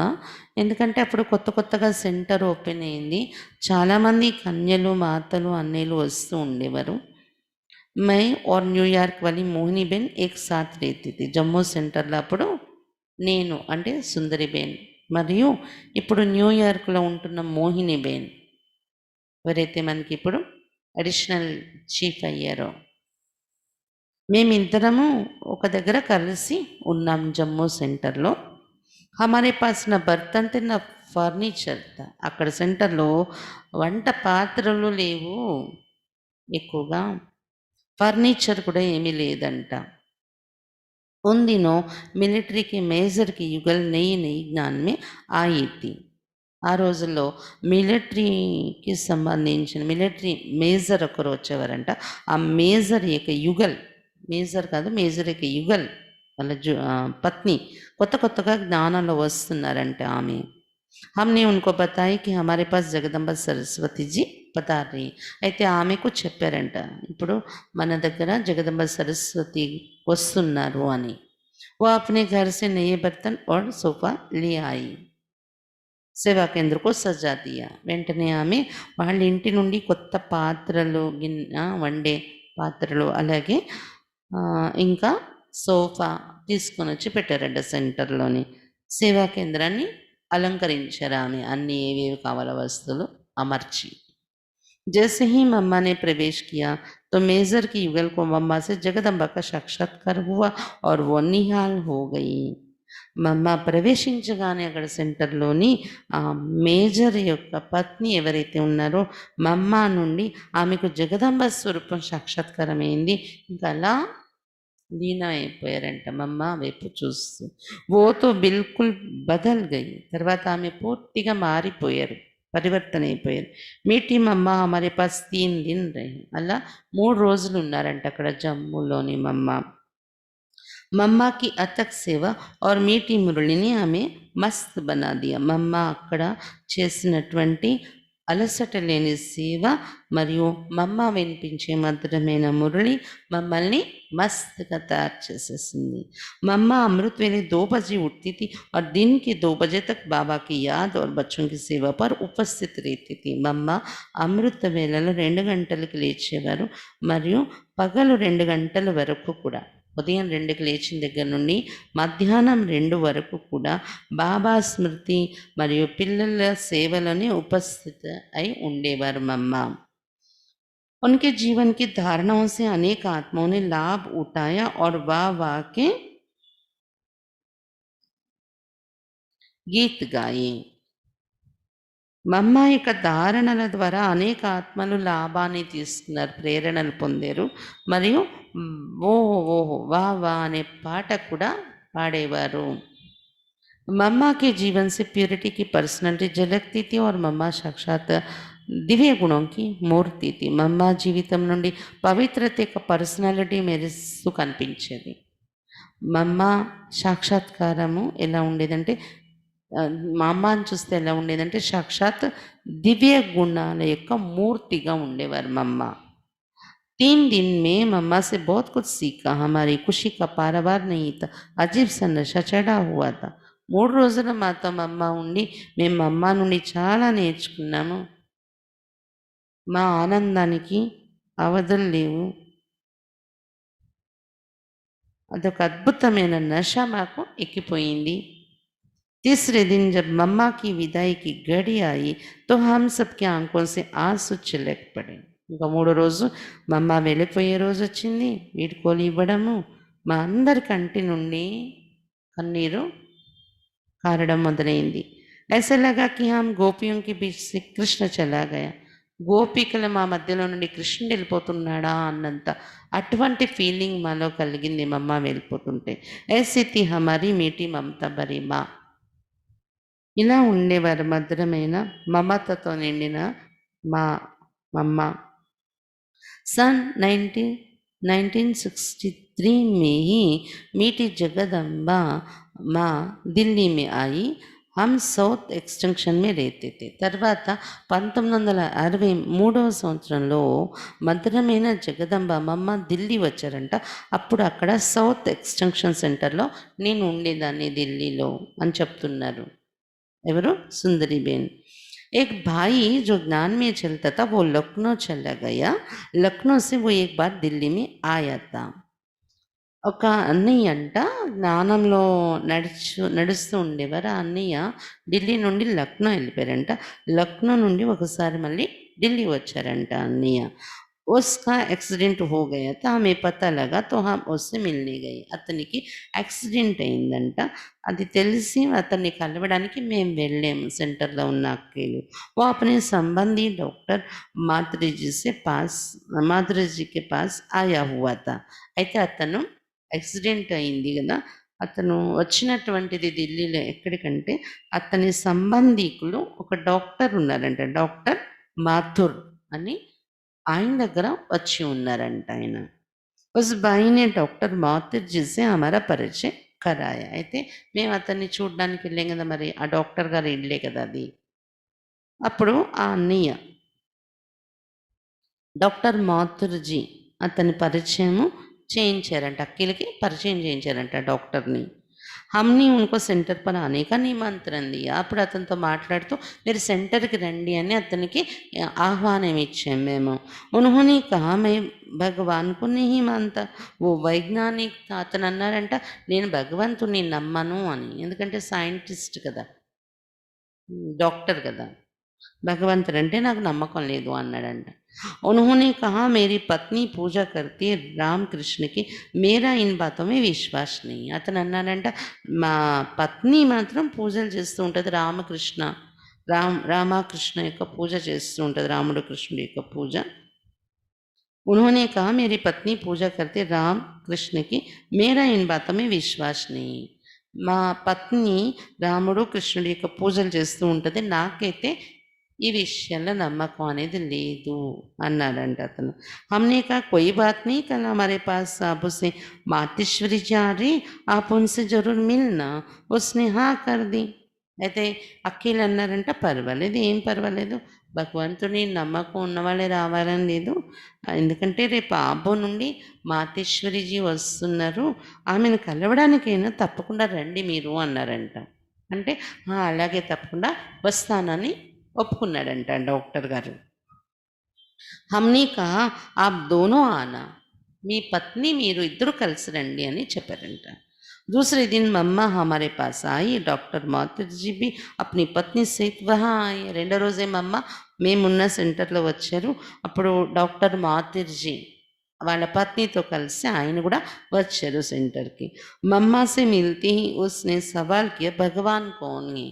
ఎందుకంటే అప్పుడు కొత్తగా సెంటర్ ఓపెన్ అయింది. చాలామంది కన్యలు, మాతలు, అన్నయ్యలు వస్తూ ఉండేవారు. मैं और న్యూయార్క్ वाली मोहिनी बेन एक साथ रहती थी. జమ్మూ సెంటర్లో అప్పుడు నేను అంటే సుందరిబేన్ మరియు ఇప్పుడు న్యూయార్క్లో ఉంటున్న మోహిని బేన్ ఎవరైతే మనకి ఇప్పుడు అడిషనల్ చీఫ్ అయ్యారో మేమిద్దరము ఒక దగ్గర కలిసి ఉన్నాం జమ్మూ సెంటర్లో. హమారే పాస్ నా బర్తన్ తే నా ఫర్నిచర్ తా. అక్కడ సెంటర్లో వంట పాత్రలు లేవు ఎక్కువగా, फर्नीचर కూడా ఏమీ లేదంట. उन दिनों मिलिट्री के मेजर की युगल नई नई ज्ञान में आई थी. ఆ రోజుల్లో మిలిటరీకి సంబంధించిన మిలిటరీ మేజర్ ఒకరు వచ్చేవారంట. ఆ మేజర్ యొక్క యుగల్, మేజర్ కాదు మేజర్ యొక్క యుగల్ వాళ్ళ పత్ని కొత్త కొత్తగా జ్ఞానంలో వస్తున్నారంట ఆమె. हमने उनको बताया कि हमारे पास జగదంబ సరస్వతి జీ పతారి. అయితే ఆమెకు చెప్పారంట ఇప్పుడు మన దగ్గర జగదంబ సరస్వతి వస్తున్నారు అని. वो अपने घर से नए बर्तन और सोफा ले आई. సేవా కేంద్రకు సజా దియా. వెంటనే ఆమె వాళ్ళ ఇంటి నుండి కొత్త పాత్రలు వండే పాత్రలు అలాగే ఇంకా సోఫా తీసుకొని వచ్చి పెట్టారంట సెంటర్లోని. సేవా కేంద్రాన్ని अलंकరించారు ఆమె అన్ని ఏవేవి కావాలో వస్తువులు అమర్చి. जैसे ही मम्मा ने प्रवेश किया तो मेजर की युगल को मम्मा से जगदम्बा का साक्षात्कार हुआ और वो निहाल हो गई. మమ్మ ప్రవేశించగానే అక్కడ సెంటర్లోని ఆ మేజర్ యొక్క పత్ని ఎవరైతే ఉన్నారో మమ్మ నుండి ఆమెకు జగదంబ స్వరూపం సాక్షాత్కారమైంది. ఇంకా అలా లీనమైపోయారంట మమ్మ వైపు చూస్తూ. ఓతో బిల్కుల్ బదల్ గయి. తర్వాత ఆమె పూర్తిగా మారిపోయారు, పరివర్తన అయిపోయారు. మీటి మమ్మ హమారే పాస్ 3 దిన్ రహి. అలా 3 రోజులు ఉన్నారంట అక్కడ జమ్మూలోని మమ్మ. మమ్మ కి అతక్ సేవ और మీటి మురళిని ఆమె మస్త్ బనా దియా. మమ్మ అక్కడ చేసినటువంటి అలసట లేని సేవ మరియు మమ్మ వినిపించే మధురమైన మురళి మమ్మల్ని మస్తుగా తయారు చేసేసింది. మమ్మ अमृत वेले 2 बजे उठती थी और दिन के 2 बजे तक बाबा की याद और बच्चों की सेवा पर उपस्थित रहती थी. మమ్మ అమృత వేళలో 2 గంటలకు లేచేవారు మరియు పగలు 2 గంటల వరకు కూడా, ఉదయం 2కి లేచిన దగ్గర నుండి మధ్యాహ్నం 2 వరకు కూడా బాబా స్మృతి మరియు పిల్లల సేవలోనే ఉపస్థిత అయి ఉండేవారు మమ్మ. उनके जीवन की धारणाओं से अनेक आत्माओं ने लाभ उठाया और वाह वाह के गीत गाए. మమ్మ యొక్క ధారణల ద్వారా అనేక ఆత్మలు లాభాన్ని తీసుకున్నారు, ప్రేరణలు పొందారు మరియు ఓహో ఓహో వా వా అనే పాట కూడా పాడేవారు. మమ్మ के जीवन से प्योरिटी की पर्सनालिटी झलकती थी और మమ్మ సాక్షాత్ దివ్య గుణం కి మూర్తి थी. మమ్మ జీవితం నుండి పవిత్రత యొక్క పర్సనాలిటీ మెరుస్తూ కనిపించేది. మమ్మ సాక్షాత్కారము ఎలా ఉండేదంటే మా అమ్మని చూస్తే ఎలా ఉండేదంటే సాక్షాత్ దివ్య గుణాల యొక్క మూర్తిగా ఉండేవారు మమ్మ. 3 दिन में मम्मा से बहुत कुछ सीखा. हमारी खुशी का पारावार नहीं था. अजीब सा नशा चढ़ा हुआ था. 3 రోజులు మాతో మమ్మ ఉండి మేము మమ్మ నుండి చాలా నేర్చుకున్నాము. మా ఆనందానికి అవధులు లేవు. అదొక అద్భుతమైన నశ మాకు ఎక్కిపోయింది. तीसरे दिन जब मम्मा की विदाई की घड़ी आई तो हम सबके आंखों से आंसू छलक पड़े. ఇంకా 3 రోజు మమ్మ వెళ్ళిపోయే రోజు వచ్చింది, వీడ్కోలు ఇవ్వడము. మా అందరి కంటి నుండి కన్నీరు కారడం మొదలైంది. ऐसा लगा कि हम गोपियों के बीच से कृष्ण चला गया. గోపికల మా మధ్యలో నుండి కృష్ణుడు వెళ్ళిపోతున్నాడా అన్నంత అటువంటి ఫీలింగ్ మాలో కలిగింది మమ్మ వెళ్ళిపోతుంటే. ऐसी थी हमारी मीठी ममता भरी माँ. ఇలా ఉండేవారు మధురమైన మమతతో నిండిన మా మమ్మ. सन 1963 में ही मीठी जगदम्बा माँ दिल्ली में आई. हम సౌత్ ఎక్స్టెన్షన్ में रहते थे. తర్వాత 1963వ సంవత్సరంలో మధురమైన జగదంబ మమ్మ ఢిల్లీ వచ్చారంట. అప్పుడు అక్కడ సౌత్ ఎక్స్టెన్షన్ సెంటర్లో నేను ఉండేదాన్ని ఢిల్లీలో అని చెప్తున్నారు ఎవరు, సుందరిబేన్. एक भाई जो ज्ञान में चलता था वो लखनऊ चला गया। लखनऊ से वो एक बार दिल्ली में आया था। ఒక అన్నయ్య అంట జ్ఞానంలో నడుస్తూ ఉండేవారు. ఆ అన్నయ్య ఢిల్లీ నుండి లక్నో వెళ్ళిపోయారంట. లక్నో నుండి ఒకసారి మళ్ళీ ఢిల్లీ వచ్చారంట అన్నయ్య. उसका एक्सीडेंट हो गया था, हमें पता लगा तो हम उससे मिलने गए. అతనికి యాక్సిడెంట్ అయిందంట. అది తెలిసి అతన్ని కలవడానికి మేము వెళ్ళాము సెంటర్‌లో ఉన్న అక్కలు. वो अपने संबंधी डॉक्टर माद्री जी के पास आया हुआ था. అయితే అతను యాక్సిడెంట్ అయింది గదా! అతను వచ్చినటువంటిది ఢిల్లీలో ఎక్కడికంటే, అతని సంబంధీకులు ఒక డాక్టర్ ఉన్నారంట. డాక్టర్ మాథుర్ అని ఆయన దగ్గర వచ్చి ఉన్నారంట ఆయన. ఉస్ భాయినే డాక్టర్ మాథుర్ జీ సే హమారా పరిచయ్ కరాయా. అయితే మేము అతన్ని చూడ్డానికి వెళ్ళాం గదా! మరి ఆ డాక్టర్ గారి ఇల్లే కదా అది. అప్పుడు ఆ అన్నయ్య డాక్టర్ మాథుర్‌జీ అతని పరిచయము చేయించారంట. అఖిలకి పరిచయం చేయించారంట డాక్టర్‌ని. हमने उनको सेंटर पर आने का निमंत्रण दिया. అప్పుడు అతనితో మాట్లాడుతూ మీరు సెంటర్‌కి రండి అని అతనికి ఆహ్వానం ఇచ్చాం మేము. उन्होंने कहा मैं भगवान को नहीं मानता. वो वैज्ञानिक था. అతను అన్నారంట నేను భగవంతుడిని నమ్మను అని. ఎందుకంటే సైంటిస్ట్ కదా! డాక్టర్ కదా! భగవంతుడంటే నాకు నమ్మకం లేదు అన్నాడంట. उन्होंने कहा मेरी पत्नी पूजा करती है राम कृष्ण की, मेरा इन बातों में विश्वास नहीं. అతను అన్నాడంట మా పత్ని మాత్రం పూజలు చేస్తూ ఉంటుంది రామకృష్ణ యొక్క పూజ చేస్తూ ఉంటుంది, రాముడు కృష్ణుడి యొక్క పూజ. उन्होंने कहा मेरी पत्नी पूजा करते राम कृष्ण की, मेरा इन बातों में विश्वास नहीं. మా పత్ని రాముడు కృష్ణుడి యొక్క పూజలు చేస్తూ ఉంటుంది, నాకైతే ఈ విషయంలో నమ్మకం అనేది లేదు అన్నాడంట అతను. हमने कहा कोई बात नहीं, कल हमारे पास साहब से मातेश्वरी जा रही, आप उनसे जरूर मिलना. उसने हाँ कर दी. అయితే అఖిల్ అన్నారంట పర్వాలేదు, ఏం పర్వాలేదు, భగవంతుని నమ్మకం ఉన్నవాళ్ళే రావాలని లేదు. ఎందుకంటే రేపు ఆబో నుండి మాతేశ్వరిజీ వస్తున్నారు, ఆమెను కలవడానికైనా తప్పకుండా రండి మీరు అన్నారంట. అంటే అలాగే తప్పకుండా వస్తానని ఒప్పుకున్నాడంట డాక్టర్ గారు. हमने कहा आप दोनों आना, మీ పత్ని మీరు ఇద్దరు కలిసి రండి అని చెప్పారంట. दूसरे दिन मम्मा हमारे पास आई, डॉक्टर माथुर जी भी अपनी पत्नी सहित वहाँ आई. రెండో రోజే మమ్మ మేమున్న సెంటర్లో వచ్చారు. అప్పుడు డాక్టర్ మాథుర్ జీ వాళ్ళ పత్నితో కలిసి ఆయన కూడా వచ్చారు సెంటర్కి. మమ్మా సే మిల్తే హీ ఉస్నే సవాల్ కియా భగవాన్ కౌన్ హై.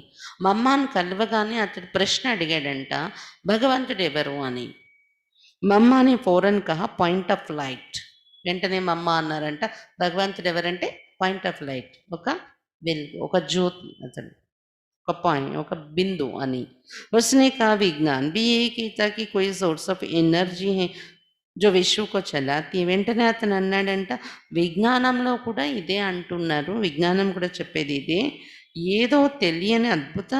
మమ్మాను కలవగానే అతడు ప్రశ్న అడిగాడంట భగవంతుడు ఎవరు అని. మమ్మాని ఫోరన్ కహా పాయింట్ ఆఫ్ లైట్. వెంటనే మమ్మ అన్నారంట భగవంతుడు ఎవరంటే పాయింట్ ఆఫ్ లైట్, ఒక వెలుగు, ఒక జ్యోతి, అతడు ఒక పాయింట్, ఒక బిందు అని. उसने कहा विज्ञान भी यही कहता कि कोई सोर्स ऑफ एनर्जी है जो विश्व को चलाती है. వెంటనే అతను అన్నాడంట విజ్ఞానంలో కూడా ఇదే అంటున్నారు, విజ్ఞానం కూడా చెప్పేది ఇదే, ఏదో తెలియని అద్భుత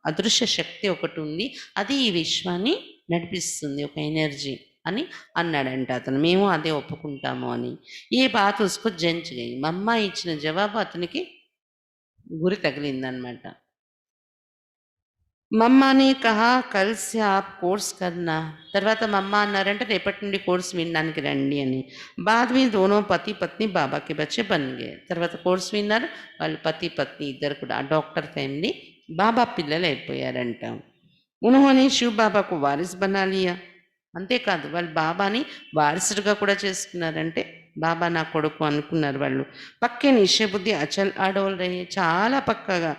అదృశ్య శక్తి ఒకటి ఉంది, అది ఈ విశ్వాన్ని నడిపిస్తుంది, ఒక ఎనర్జీ అని అన్నాడంట అతను. మేము అదే ఒప్పుకుంటాము అని. ఈ బాత్ ఉస్కో జంచ్ గయి. మా అమ్మ ఇచ్చిన జవాబు అతనికి గురి తగిలిందనమాట. మమ్మాని కహా కల్ సే ఆప్ కోర్స్ కర్నా. తర్వాత మమ్మ అన్నారంటే రేపటి నుండి కోర్స్ వినడానికి రండి అని. బాద్ మే దోనో పతి పత్ని బాబాకి బచ్చే బన్ గయే. తర్వాత కోర్స్ విన్నారు, వాళ్ళు పతి పత్ని ఇద్దరు కూడా ఆ డాక్టర్ ఫ్యామిలీ బాబా పిల్లలు అయిపోయారంట. ఉన్హోనే శివ్ బాబాకు వారిస్ బనా లియా. అంతేకాదు వాళ్ళు బాబాని వారసుడిగా కూడా చేసుకున్నారంటే బాబా నా కొడుకు అనుకున్నారు వాళ్ళు. పక్కే నిశ్చయబుద్ధి అచల్ అడోల్ రహే. చాలా పక్కగా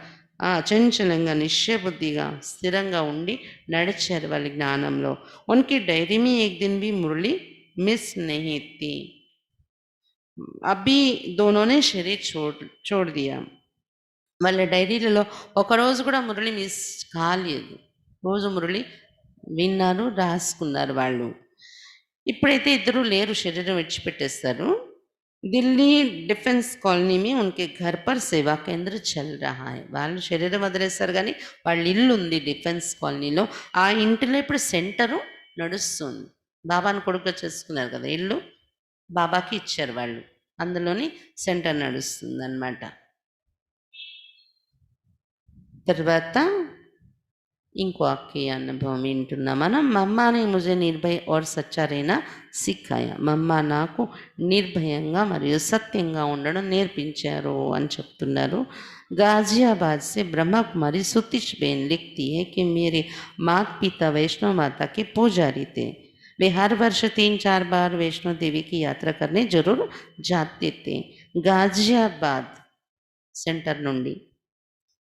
అచంచలంగా నిశ్చయబుద్ధిగా స్థిరంగా ఉండి నడిచారు వాళ్ళ జ్ఞానంలో. ఉన్కి డైరీ మీ ఏక్ దిన్ బి మురళి మిస్ నహీ థీ. అబ్బి దోనోనే శరీర్ చోడ్ దియా. వాళ్ళ డైరీలలో ఒకరోజు కూడా మురళి మిస్ కాలేదు, రోజు మురళి విన్నారు, రాసుకున్నారు వాళ్ళు. ఇప్పుడైతే ఇద్దరు లేరు, శరీరం విడిచిపెట్టేస్తారు. ఢిల్లీ డిఫెన్స్ కాలనీ మీ ఉన్కే ఘర్ పర్ సేవా కేంద్ర చల్ రహా హై. వాళ్ళు శరీరం వదిలేస్తారు కానీ వాళ్ళ ఇల్లు ఉంది డిఫెన్స్ కాలనీలో, ఆ ఇంటిలో ఇప్పుడు సెంటరు నడుస్తుంది. బాబాని కొడుకు చేసుకున్నారు కదా ఇల్లు, బాబాకి ఇచ్చారు వాళ్ళు, అందులోని సెంటర్ నడుస్తుంది అన్నమాట. తర్వాత ఇంకో అక్కయ్య అనుభవం వింటున్నాం మనం. మమ్మా ने मुझे निर्भय और सच्चा रहना సిక్కాయా. మమ్మ నాకు నిర్భయంగా మరియు సత్యంగా ఉండడం నేర్పించారు అని చెప్తున్నారు. गाजियाबाद से ब्रह्मा कुमारी सुतिश बेन लिखती है कि मेरे माता पिता वैष्णो माता के पुजारी थे. वे हर वर्ष 3-4 बार वैष्णो देवी की यात्रा करने जरूर जाते थे. गाजियाबाद సెంటర్ నుండి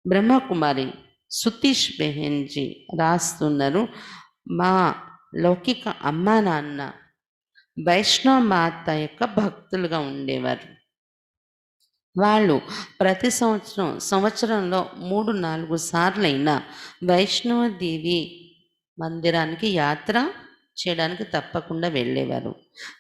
బ్రహ్మకుమారి సుతీష్ బెహెన్జీ రాస్తున్నారు. మా లౌకిక అమ్మా నాన్న వైష్ణవ మాత యొక్క భక్తులుగా ఉండేవారు. వాళ్ళు ప్రతి సంవత్సరంలో 3-4 సార్లైనా వైష్ణవదేవి మందిరానికి యాత్ర చేయడానికి తప్పకుండా వెళ్ళేవారు.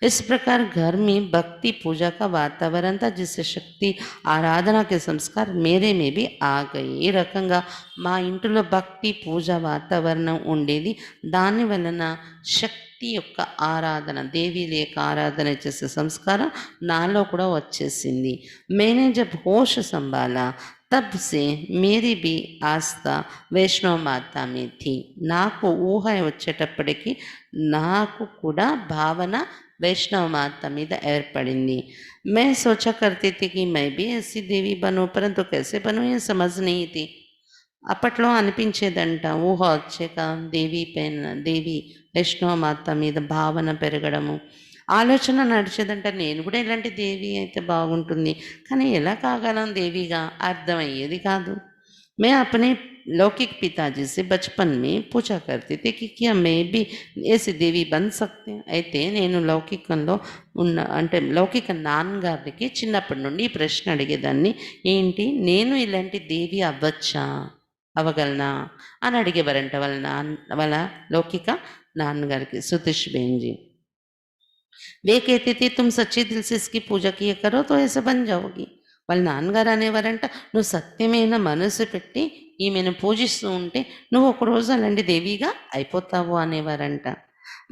इस प्रकार घर में भक्ति पूजा का वातावरण था, जिससे शक्ति आराधना के संस्कार मेरे में भी आ गए. ఈ రకంగా మా ఇంటిలో భక్తి పూజ వాతావరణం ఉండేది. దాని వలన శక్తి యొక్క ఆరాధన, దేవీల యొక్క ఆరాధన చేసే సంస్కారం నాలో కూడా వచ్చేసింది. मैंने जब होश संभाला तब से मेरी भी आस्था वैष्णव माता में थी. నాకు ఊహ వచ్చేటప్పటికి నాకు కూడా భావన वैष्णव माता మీద ఏర్పడింది. मैं सोचा करती थी कि मैं भी ऐसी देवी बनूं, परंतु कैसे बनूं ये समझ नहीं थी. అప్పట్లో అనిపించేదంట, ఊహ వచ్చాక దేవి వైష్ణవ మాత మీద భావన పెరగడము, ఆలోచన నడిచేదంట, నేను కూడా ఇలాంటి దేవి అయితే బాగుంటుంది, కానీ ఎలా కాగలం దేవిగా అర్థమయ్యేది కాదు. मैं अपने लौकिक पिताजी से बचपन में पूछा करती थी कि क्या मैं भी ऐसी देवी बन सकते हैं. అయితే నేను లౌకికంలో లౌకిక నాన్నగారికి చిన్నప్పటి నుండి ఈ ప్రశ్న అడిగేదాన్ని, ఏంటి నేను ఇలాంటి దేవి అవ్వగలనా అని అడిగేవారంట వాళ్ళ లౌకిక నాన్నగారికి సుతీష్ బెహెన్జీ. वे कहते थे तुम सच्चे दिल से इसकी पूजा किया करो तो ऐसे बन जाओगी. వాళ్ళ నాన్నగారు అనేవారంట, నువ్వు సత్యమైన మనసు పెట్టి ఈమెను పూజిస్తూ ఉంటే నువ్వు ఒకరోజు అలాంటి దేవిగా అయిపోతావు అనేవారంట.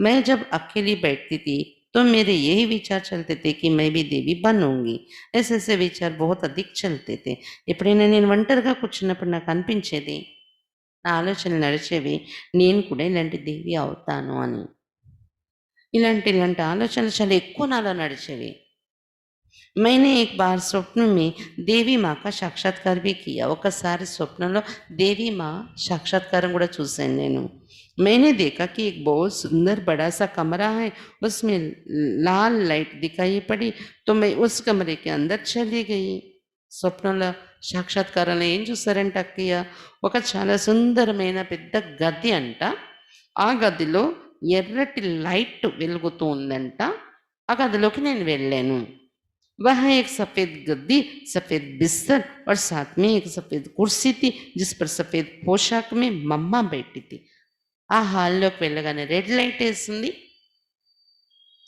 मैं जब अकेली बैठती थी तो मेरे यही विचार चलते थे कि मैं भी देवी बनूंगी. ऐसे विचार बहुत अधिक चलते थे. ఎప్పుడైనా నేను ఒంటరిగా కూర్చున్నప్పుడు నాకు అనిపించేది, నా ఆలోచనలు నడిచేవి, నేను కూడా ఇలాంటి దేవి అవుతాను అని. ఇలాంటి ఆలోచనలు చాలా ఎక్కువ నాలో నడిచేవి. मैंने एक बार स्वप्न में देवी माँ का साक्षात्कार भी किया. ఒకసారి స్వప్నంలో దేవి మా సాక్షాత్కారం కూడా చూశాను నేను. मैंने देखा कि एक बहुत सुंदर बड़ा सा कमरा है, उसमें लाल लाइट दिखाई पड़ी तो मैं उस कमरे के अंदर चली गई. స్వప్నంలో సాక్షాత్కారంలో ఏం చూసారంట అక్కయ్య, ఒక చాలా సుందరమైన పెద్ద గది అంట. ఆ గదిలో ఎర్రటి లైట్ వెలుగుతూ ఉందంట. ఆ గదిలోకి నేను వెళ్ళాను. वहाँ एक सफ़ेद गद्दी, सफ़ेद बिस्तर और साथ में एक सफ़ेद कुर्सी थी, जिस पर सफ़ेद पोशाक में मम्मा बैठी थी. ఆ హాల్లోకి వెళ్ళగానే రెడ్ లైట్ వేసింది,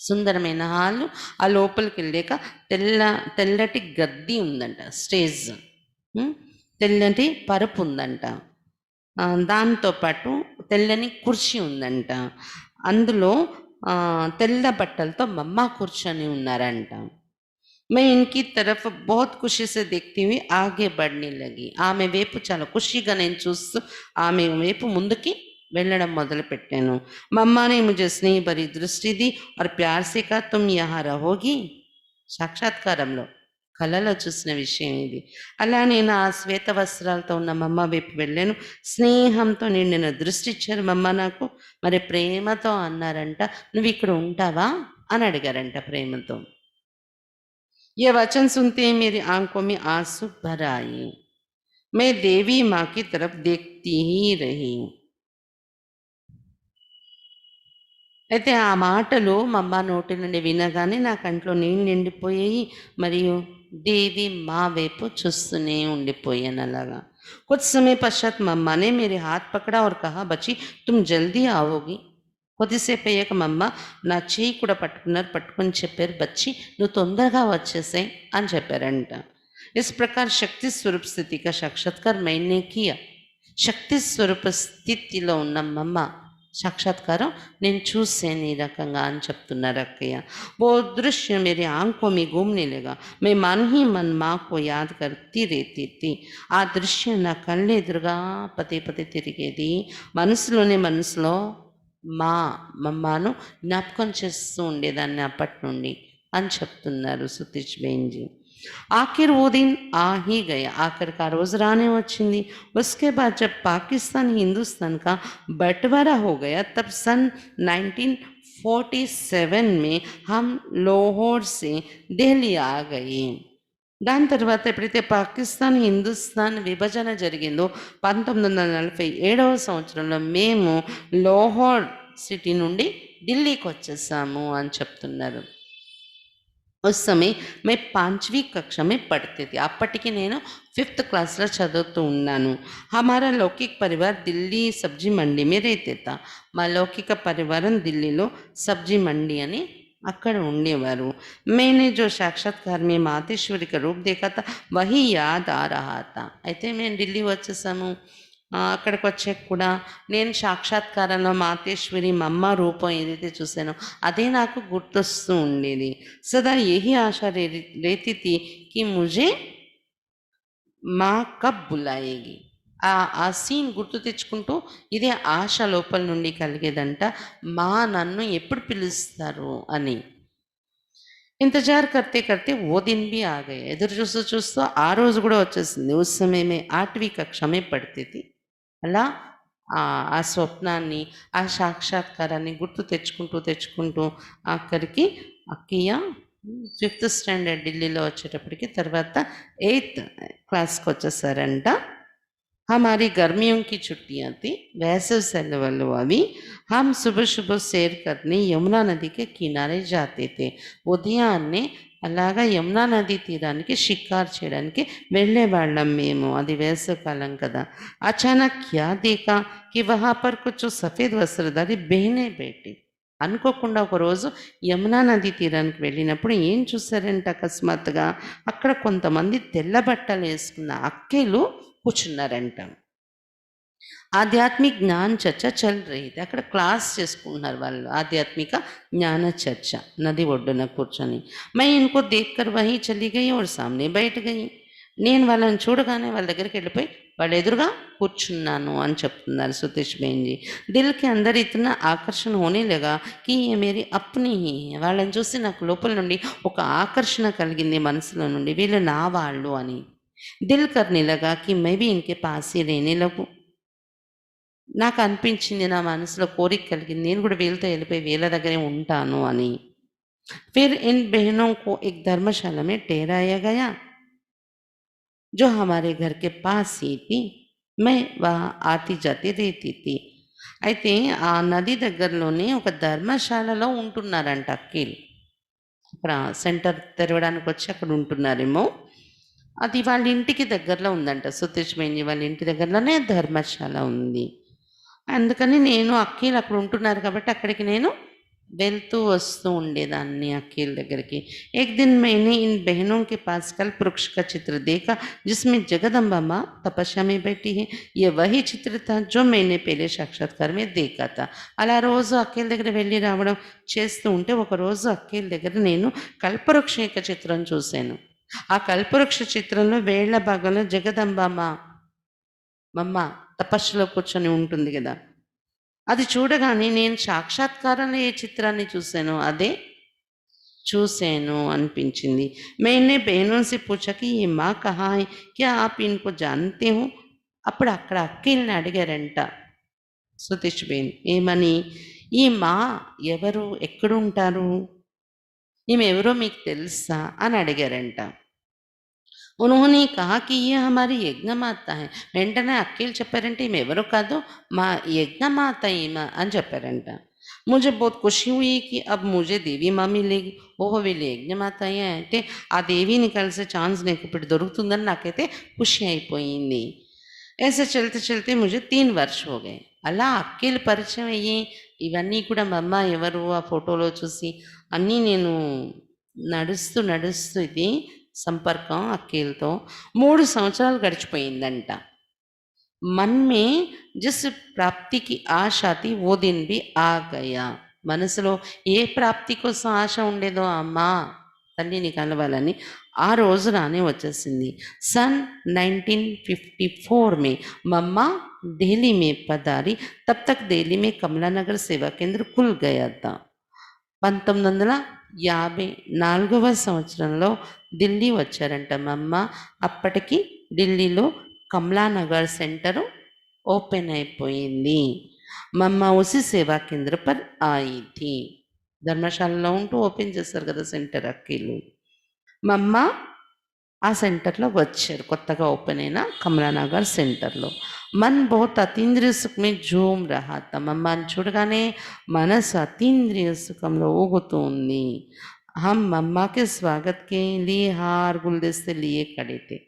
సుందరమైన హాలు. ఆ లోపలికి వెళ్ళాక తెల్లటి గద్ది ఉందంట, స్టేజ్, తెల్లటి పరుపు ఉందంట. దాంతోపాటు తెల్లని కుర్చీ ఉందంట. అందులో తెల్ల బట్టలతో మమ్మ కూర్చొని ఉన్నారంట. मैं इनकी तरफ बहुत खुशी से देखती हुई आगे बढ़ने लगी. ఆమె వైపు చాలా ఖుషిగా నేను చూస్తూ ఆమె వైపు ముందుకి వెళ్ళడం మొదలుపెట్టాను. मम्मा ने मुझे स्नेह भरी दृष्टि दी और प्यार से कहा तुम यहाँ रहोगी. సాక్షాత్కారంలో కళలో చూసిన విషయం ఇది. అలా నేను ఆ శ్వేత వస్త్రాలతో ఉన్న మమ్మ వైపు వెళ్ళాను. స్నేహంతో నిండిన దృష్టి ఇచ్చారు మమ్మ నాకు. మరి ప్రేమతో అన్నారంట, నువ్వు ఇక్కడ ఉంటావా అని అడిగారంట ప్రేమతో. यह वचन सुनते ही मेरी आंखों में आंसू भर आए. मैं देवी माँ की तरफ देखती ही रही. అయితే ఆ మాటలు మమ్మ నోటి నుండి వినగానే నా కంట్లో నీళ్ళు నిండిపోయాయి, మరియు దేవి మా వైపు చూస్తూనే ఉండిపోయాను అలాగా. कुछ समय पश्चात मम्मा ने मेरे हाथ पकड़ा और कहा बच्ची तुम जल्दी आओगी. కొద్దిసేపు అయ్యాక మమ్మ నా చేయి కూడా పట్టుకొని చెప్పారు, బచ్చి నువ్వు తొందరగా వచ్చేసాయి అని చెప్పారంట. इस प्रकार शक्ति स्वरूप स्थिति का साक्षात्कार मैंने किया. శక్తి స్వరూప స్థితిలో ఉన్న మమ్మ సాక్షాత్కారం నేను చూసాను ఈ రకంగా అని చెప్తున్నారు అక్కయ్య. वो दृश्य मेरे आँखों में घूमने लगा. मैं मन ही मन माँ को याद करती रहती थी. ఆ దృశ్యం నా కళ్ళెదురుగా పదే పదే తిరిగేది. మనసులో మా మమ్మను జ్ఞాపకం చేస్తూ ఉండేదాన్ని అప్పటి నుండి అని చెప్తున్నారు సుతీష్ బెయిన్జీ. आखिर वो दिन आ ही गया. आखिर का रोज़ राने వచ్చింది. उसके बाद जब पाकिस्तान हिंदुस्तान का बंटवारा हो गया तब सन 1947 में हम लाहौर से दिल्ली आ गए. దాని తర్వాత ఎప్పుడైతే పాకిస్తాన్ హిందుస్థాన్ విభజన జరిగిందో 1947వ సంవత్సరంలో మేము లాహోర్ సిటీ నుండి ఢిల్లీకి వచ్చేసాము అని చెప్తున్నారు. उस समय मैं 5वीं कक्षा में पढ़ती थी. అప్పటికి నేను 5th క్లాస్లో చదువుతూ ఉన్నాను. हमारा लौकिक परिवार दिल्ली सब्जी मंडी में रहते था. మా లౌకిక పరివారం ఢిల్లీలో సబ్జీ మండి అని అక్కడ ఉండేవారు. मैंने जो साक्षात्कार में मातेश्वरी का रूप देखा था वही याद आ रहा था. అయితే మేము ఢిల్లీ వచ్చేసాము. అక్కడికి వచ్చాక కూడా నేను సాక్షాత్కారంలో మాతేశ్వరి మమ్మ రూపం ఏదైతే చూసానో అదే నాకు గుర్తొస్తూ ఉండేది. సదా యహీ ఆశ रहती थी कि मुझे మా కబ్ బులాయేగి. ఆ సీన్ గుర్తు తెచ్చుకుంటూ ఇదే ఆశ లోపల నుండి కలిగేదంట, మా నన్ను ఎప్పుడు పిలుస్తారు అని. ఇంతజార్ కర్తే కర్తే ఓ దిన్ బి ఆ గయే. ఎదురు చూస్తూ చూస్తూ ఆ రోజు కూడా వచ్చేసింది. ఉస్ సమయ మే 8वीं कक्षा में पढ़ती थी. అలా ఆ స్వప్నాన్ని, ఆ సాక్షాత్కారాన్ని గుర్తు తెచ్చుకుంటూ ఆఖరికి అక్కయ్య 5th స్టాండర్డ్ ఢిల్లీలో వచ్చేటప్పటికి తర్వాత 8th క్లాస్కి వచ్చేసారంట. हमारी गर्मियों की छुट्टियां थी, వేసవి సెలవులు అవి. हम सुबह सुबह सैर करने यमुना नदी के किनारे जाते थे. ఉదయాన్నే అలాగా యమునా నదీ తీరానికి షికారు చేయడానికి వెళ్ళేవాళ్ళం మేము. అది వేసవికాలం కదా. అచానక్ క్యా దేకా కి వహా పర్ కుచ్ సఫేద్ వస్త్రధారి బెహనే బేటి. అనుకోకుండా ఒకరోజు యమునా నదీ తీరానికి వెళ్ళినప్పుడు ఏం చూసారంటే అకస్మాత్తుగా అక్కడ కొంతమంది తెల్ల బట్టలు వేసుకున్న అక్కేలు కూర్చున్నారంట. ఆధ్యాత్మిక జ్ఞాన చర్చ చల్ రही थी. అక్కడ క్లాస్ చేసుకుంటున్నారు వాళ్ళు, ఆధ్యాత్మిక జ్ఞాన చర్చ నది ఒడ్డున కూర్చొని. मैं इनको देखकर वहीं चली गई और सामने बैठ गई. నేను వాళ్ళని చూడగానే వాళ్ళ దగ్గరికి వెళ్ళిపోయి వాళ్ళ ఎదురుగా కూర్చున్నాను అని చెప్తున్నారు సుతీష్ బెయిన్జీ. దిల్ కి అందర్ ఇతనా ఆకర్షణ హోనే లగా కి ఏ మేరీ అప్నీ హీ. వాళ్ళని చూసి నాకు లోపల నుండి ఒక ఆకర్షణ కలిగింది మనసులో నుండి, వీళ్ళు నా వాళ్ళు అని. దిల్ కర్నే లగా కి మై భీ ఇన్కే పాస్ హీ रहने लगूं. నాకు అనిపించింది, నా మనసులో కోరిక కలిగింది, నేను కూడా వీళ్ళతో వెళ్ళిపోయి వీళ్ళ దగ్గరే ఉంటాను అని. फिर इन बहनों को एक धर्मशाला में ठहराया गया जो हमारे घर के पास ही थी. मैं वहाँ आती जाती रहती थी. అయితే ఆ నది దగ్గరలోనే ఒక ధర్మశాలలో ఉంటున్నారంట అక్కీలు. అక్కడ సెంటర్ తెరవడానికి వచ్చి అక్కడ ఉంటున్నారేమో. అది వాళ్ళ ఇంటికి దగ్గరలో ఉందంట. సుతీష్ బెయిన్జీ వాళ్ళ ఇంటి దగ్గరలోనే ధర్మశాల ఉంది. అందుకని నేను అక్కీలు అక్కడ ఉంటున్నారు కాబట్టి అక్కడికి నేను వెళ్తూ వస్తూ ఉండేదాన్ని అక్కీల దగ్గరికి. एक दिन मैंने इन बहनों के पास कल्प वृक्ष का चित्र देखा जिसमें जगदम्बा माँ तपस्या में बैठी है. ये वही चित्र था जो मैंने पहले साक्षात्कार में देखा था. అలా రోజు అక్కీల దగ్గర వెళ్ళి రావడం చేస్తూ ఉంటే ఒకరోజు అక్కీల దగ్గర నేను కల్పవృక్ష యొక్క చిత్రం చూశాను. ఆ కల్పవృక్ష చిత్రంలో వేళ్ల భాగంలో జగదంబమ్మ మమ్మ తపస్సులో కూర్చొని ఉంటుంది కదా, అది చూడగానే నేను సాక్షాత్కారంలో ఏ చిత్రాన్ని చూశానో అదే చూశాను అనిపించింది. मैंने बहनों से पूछा कि ये माँ कहाँ है, क्या आप इनको जानते हो. అప్పుడు అక్కడ అక్కీల్ని అడిగారంట సుతీష్ బెయిన్, ఏమని, ఈ మా ఎవరు, ఎక్కడుంటారు, ఈమె ఎవరో మీకు తెలుసా అని అడిగారంట. उन्होंने कहा कि ये हमारी యజ్ఞమాత है. వెంటనే అక్కీలు చెప్పారంటే ఈమె ఎవరో కాదు, మా యజ్ఞమాత ఈమె అని చెప్పారంట. मुझे बहुत खुशी हुई कि अब मुझे देवी माँ मिलेगी. ఓహో వీళ్ళు యజ్ఞమాత అయితే ఆ దేవిని కలిసే ఛాన్స్ నాకు ఇప్పుడు దొరుకుతుందని నాకైతే ఖుషి అయిపోయింది. ऐसे चलते चलते मुझे 3 वर्ष हो गए. అలా అక్కీలు పరిచయం అయ్యి ఇవన్నీ కూడా మా అమ్మ ఎవరు ఆ ఫోటోలో చూసి అన్నీ నేను నడుస్తూ ఇది సంపర్కం అక్కీలతో 3 సంవత్సరాలు గడిచిపోయిందంట. मन में जिस प्राप्ति की आशा थी वो दिन भी आ गया. మనసులో ఏ ప్రాప్తి కోసం ఆశ ఉండేదో అమ్మా తల్లిని కలవాలని ఆ రోజు రానే వచ్చేసింది. सन 1954 में मम्मा दिल्ली में पधारी. तब तक दिल्ली में कमला नगर सेवा केंद्र खुल गया था. 1954వ సంవత్సరంలో ఢిల్లీ వచ్చారంట మమ్మ. అప్పటికి ఢిల్లీలో కమలానగర్ సెంటరు ఓపెన్ అయిపోయింది. మమ్మ ఉసి సేవా కేంద్ర పర్ ఆయి థీ. ధర్మశాలలో ఉంటూ ఓపెన్ చేస్తారు కదా సెంటర్ అక్కీలు. మమ్మ ఆ సెంటర్లో వచ్చారు, కొత్తగా ఓపెన్ అయిన కమలానగర్ సెంటర్లో. మన్ బహుత్ అతీంద్రియ సుఖమే జూమ్ రహా తా. మమ్మల్ని చూడగానే మనసు అతీంద్రియ సుఖంలో ఊగుతూ ఉంది. హమ్ మమ్మాకి స్వాగత్కే లియే హార్ గుల్దస్తే లియే ఖడే థే.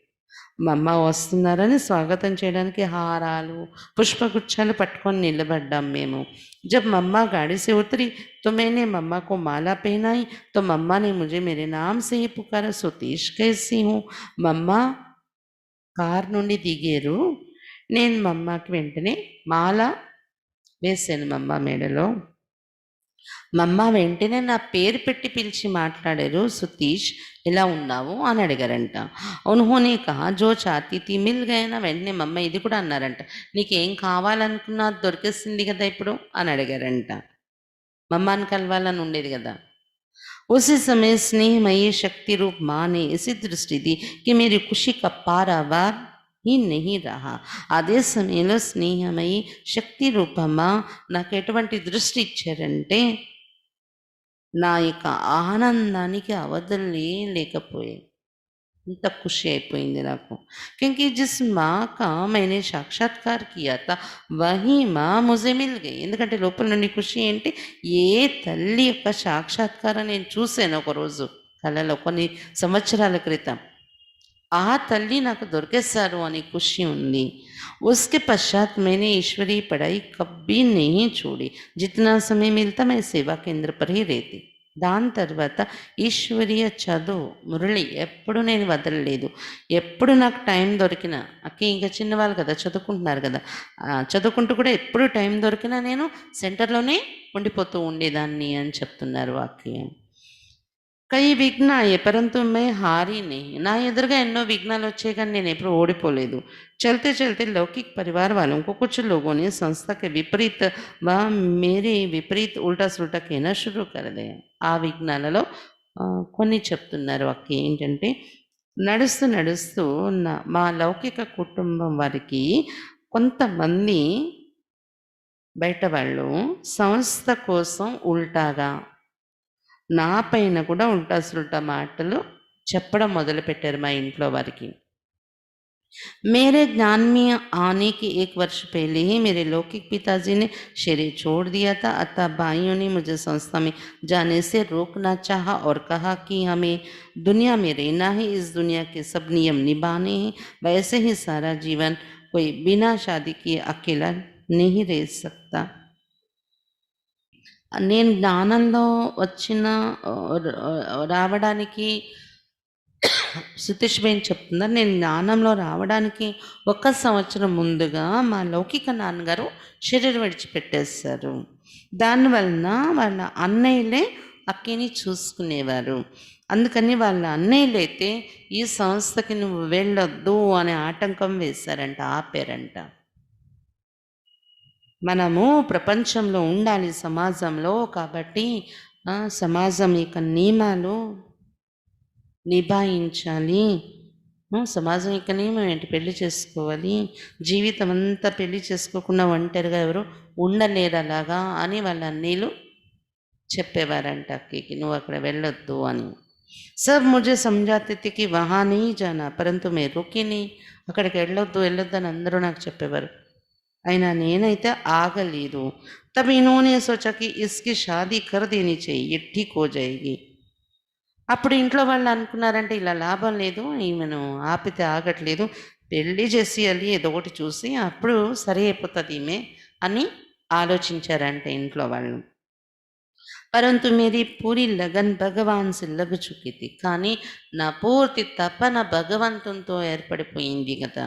మమ్మ వస్తున్నారని స్వాగతం చేయడానికి హారాలు పుష్పగుచ్చాలు పట్టుకొని నిలబడ్డాం మేము. जब मम्मा गाड़ी से उतरी तो मैंने मम्मा को माला पहनाई तो मम्मा ने मुझे मेरे नाम से ही पुकारा, सतीश कैसी हूँ. మమ్మ కార్ నుండి దిగారు. నేను మమ్మకి వెంటనే మాల వేశాను మమ్మ మెడలో. మమ్మ వెంటనే నా పేరు పెట్టి పిలిచి మాట్లాడారు. సుతీష్ ఎలా ఉన్నావు అని అడిగారంట. ఉన్హోనే కహా జో చాతీ థీ మిల్ గయనా. వెంటనే మమ్మ ఇది కూడా అన్నారంట, నీకేం కావాలనుకున్నా దొరికేసింది కదా ఇప్పుడు అని అడిగారంట. మమ్మని కలవాలని ఉండేది కదా. उसी समय स्नेहमयी शक्ति रूप माँ ने ऐसी दृष्टि दी कि मेरी खुशी का पारावार ही नहीं रहा. అదే సమయంలో స్నేహమయి శక్తి రూపమా నాకు ఎటువంటి దృష్టి ఇచ్చారంటే నా యొక్క ఆనందానికి అవధులే లేకపోయాయి. ఇంత ఖుషి అయిపోయింది నాకు. क्योंकि जिस माँ का मैंने साक्षात्कार किया था वही माँ मुझे मिल गई. ఎందుకంటే లోపల నుండి ఖుషి ఏంటి, ఏ తల్లి యొక్క సాక్షాత్కారం నేను చూశాను ఒకరోజు కలలో కొన్ని సంవత్సరాల క్రితం, ఆ తల్లి నాకు దొరికేశారు అని ఖుషి ఉంది. उसके पश्चात मैंने ईश्वरीय पढ़ाई कभी नहीं छोड़ी. जितना समय मिलता मैं सेवा केंद्र पर ही रहती. దాని తర్వాత ఈశ్వరీయ చదువు మురళి ఎప్పుడు నేను వదలలేదు. ఎప్పుడు నాకు టైం దొరికినా, అక్కి ఇంకా చిన్నవాళ్ళు కదా చదువుకుంటున్నారు కదా, చదువుకుంటూ కూడా ఎప్పుడు టైం దొరికినా నేను సెంటర్లోనే ఉండిపోతూ ఉండేదాన్ని అని చెప్తున్నారు అక్కి. కై విఘ్న అయ్యే పరంతు మే హారీ नहीं. నా ఎదురుగా ఎన్నో విఘ్నాలు వచ్చాయి కానీ నేను ఎప్పుడు ఓడిపోలేదు. चलते चलते लौकिक परिवार वालों को कुछ लोगों ने संस्था के विपरीत व मेरे विपरीत उल्टा सुल्टा कहना शुरू कर दिया. ఆ విఘ్నాలలో కొన్ని చెప్తున్నారు అక్క. ఏంటంటే నడుస్తూ నడుస్తూ మా లౌకిక కుటుంబం వారికి కొంతమంది బయట వాళ్ళు సంస్థ కోసం ఉల్టాగా నా పైన కూడా ఉల్టా సుల్టా మాటలు చెప్పడం మొదలుపెట్టారు మా ఇంట్లో వారికి. मेरे ज्ञान में आने के 1 वर्ष पहले ही मेरे लौकिक पिताजी ने शरीर छोड़ दिया था. अतः भाइयों ने मुझे संस्था में जाने से रोकना चाहा और कहा कि हमें दुनिया में रहना है, इस दुनिया के सब नियम निभाने हैं. वैसे ही सारा जीवन कोई बिना शादी किए अकेला नहीं रह सकता. నేను జ్ఞానంలో వచ్చిన రావడానికి సుతీష్ బేన్ చెప్తున్నారు, నేను జ్ఞానంలో రావడానికి 1 సంవత్సరం ముందుగా మా లౌకిక నాన్నగారు శరీరం విడిచిపెట్టేశారు. దానివలన వాళ్ళ అన్నయ్యలే అక్కిని చూసుకునేవారు. అందుకని వాళ్ళ అన్నయ్యలైతే ఈ సంస్థకి నువ్వు వెళ్ళొద్దు అనే ఆటంకం వేశారంట, ఆపారంట. మనము ప్రపంచంలో ఉండాలి సమాజంలో, కాబట్టి సమాజం యొక్క నియమాలు నిభాయించాలి. సమాజం యొక్క నియమం ఏంటి, పెళ్లి చేసుకోవాలి, జీవితం అంతా పెళ్లి చేసుకోకుండా ఒంటరిగా ఎవరు ఉండలేరు అలాగా అని వాళ్ళ అన్నీలు చెప్పేవారంట అక్కకి, నువ్వు అక్కడ వెళ్ళొద్దు అని. सब मुझे समझाते थे कि वहाँ नहीं जाना, परंतु मैं रुकी नहीं. అక్కడికి వెళ్ళొద్దు వెళ్ళొద్దు అని అందరూ నాకు చెప్పేవారు, అయినా నేనైతే ఆగలేదు. तब इन्होंने सोचा कि इसकी शादी कर देनी चाहिए, ठीक हो जाएगी. అప్పుడు ఇంట్లో వాళ్ళు అనుకున్నారంటే ఇలా లాభం లేదు, ఈమెను ఆపితే ఆగట్లేదు, పెళ్ళి చేసేయాలి ఏదో ఒకటి చూసి, అప్పుడు సరి అయిపోతుంది ఈమె అని ఆలోచించారంట ఇంట్లో వాళ్ళు. परंतु मेरी पूरी लगन भगवान से लग चुकी थी. కానీ నా పూర్తి తపన భగవంతునితో ఏర్పడిపోయింది కదా.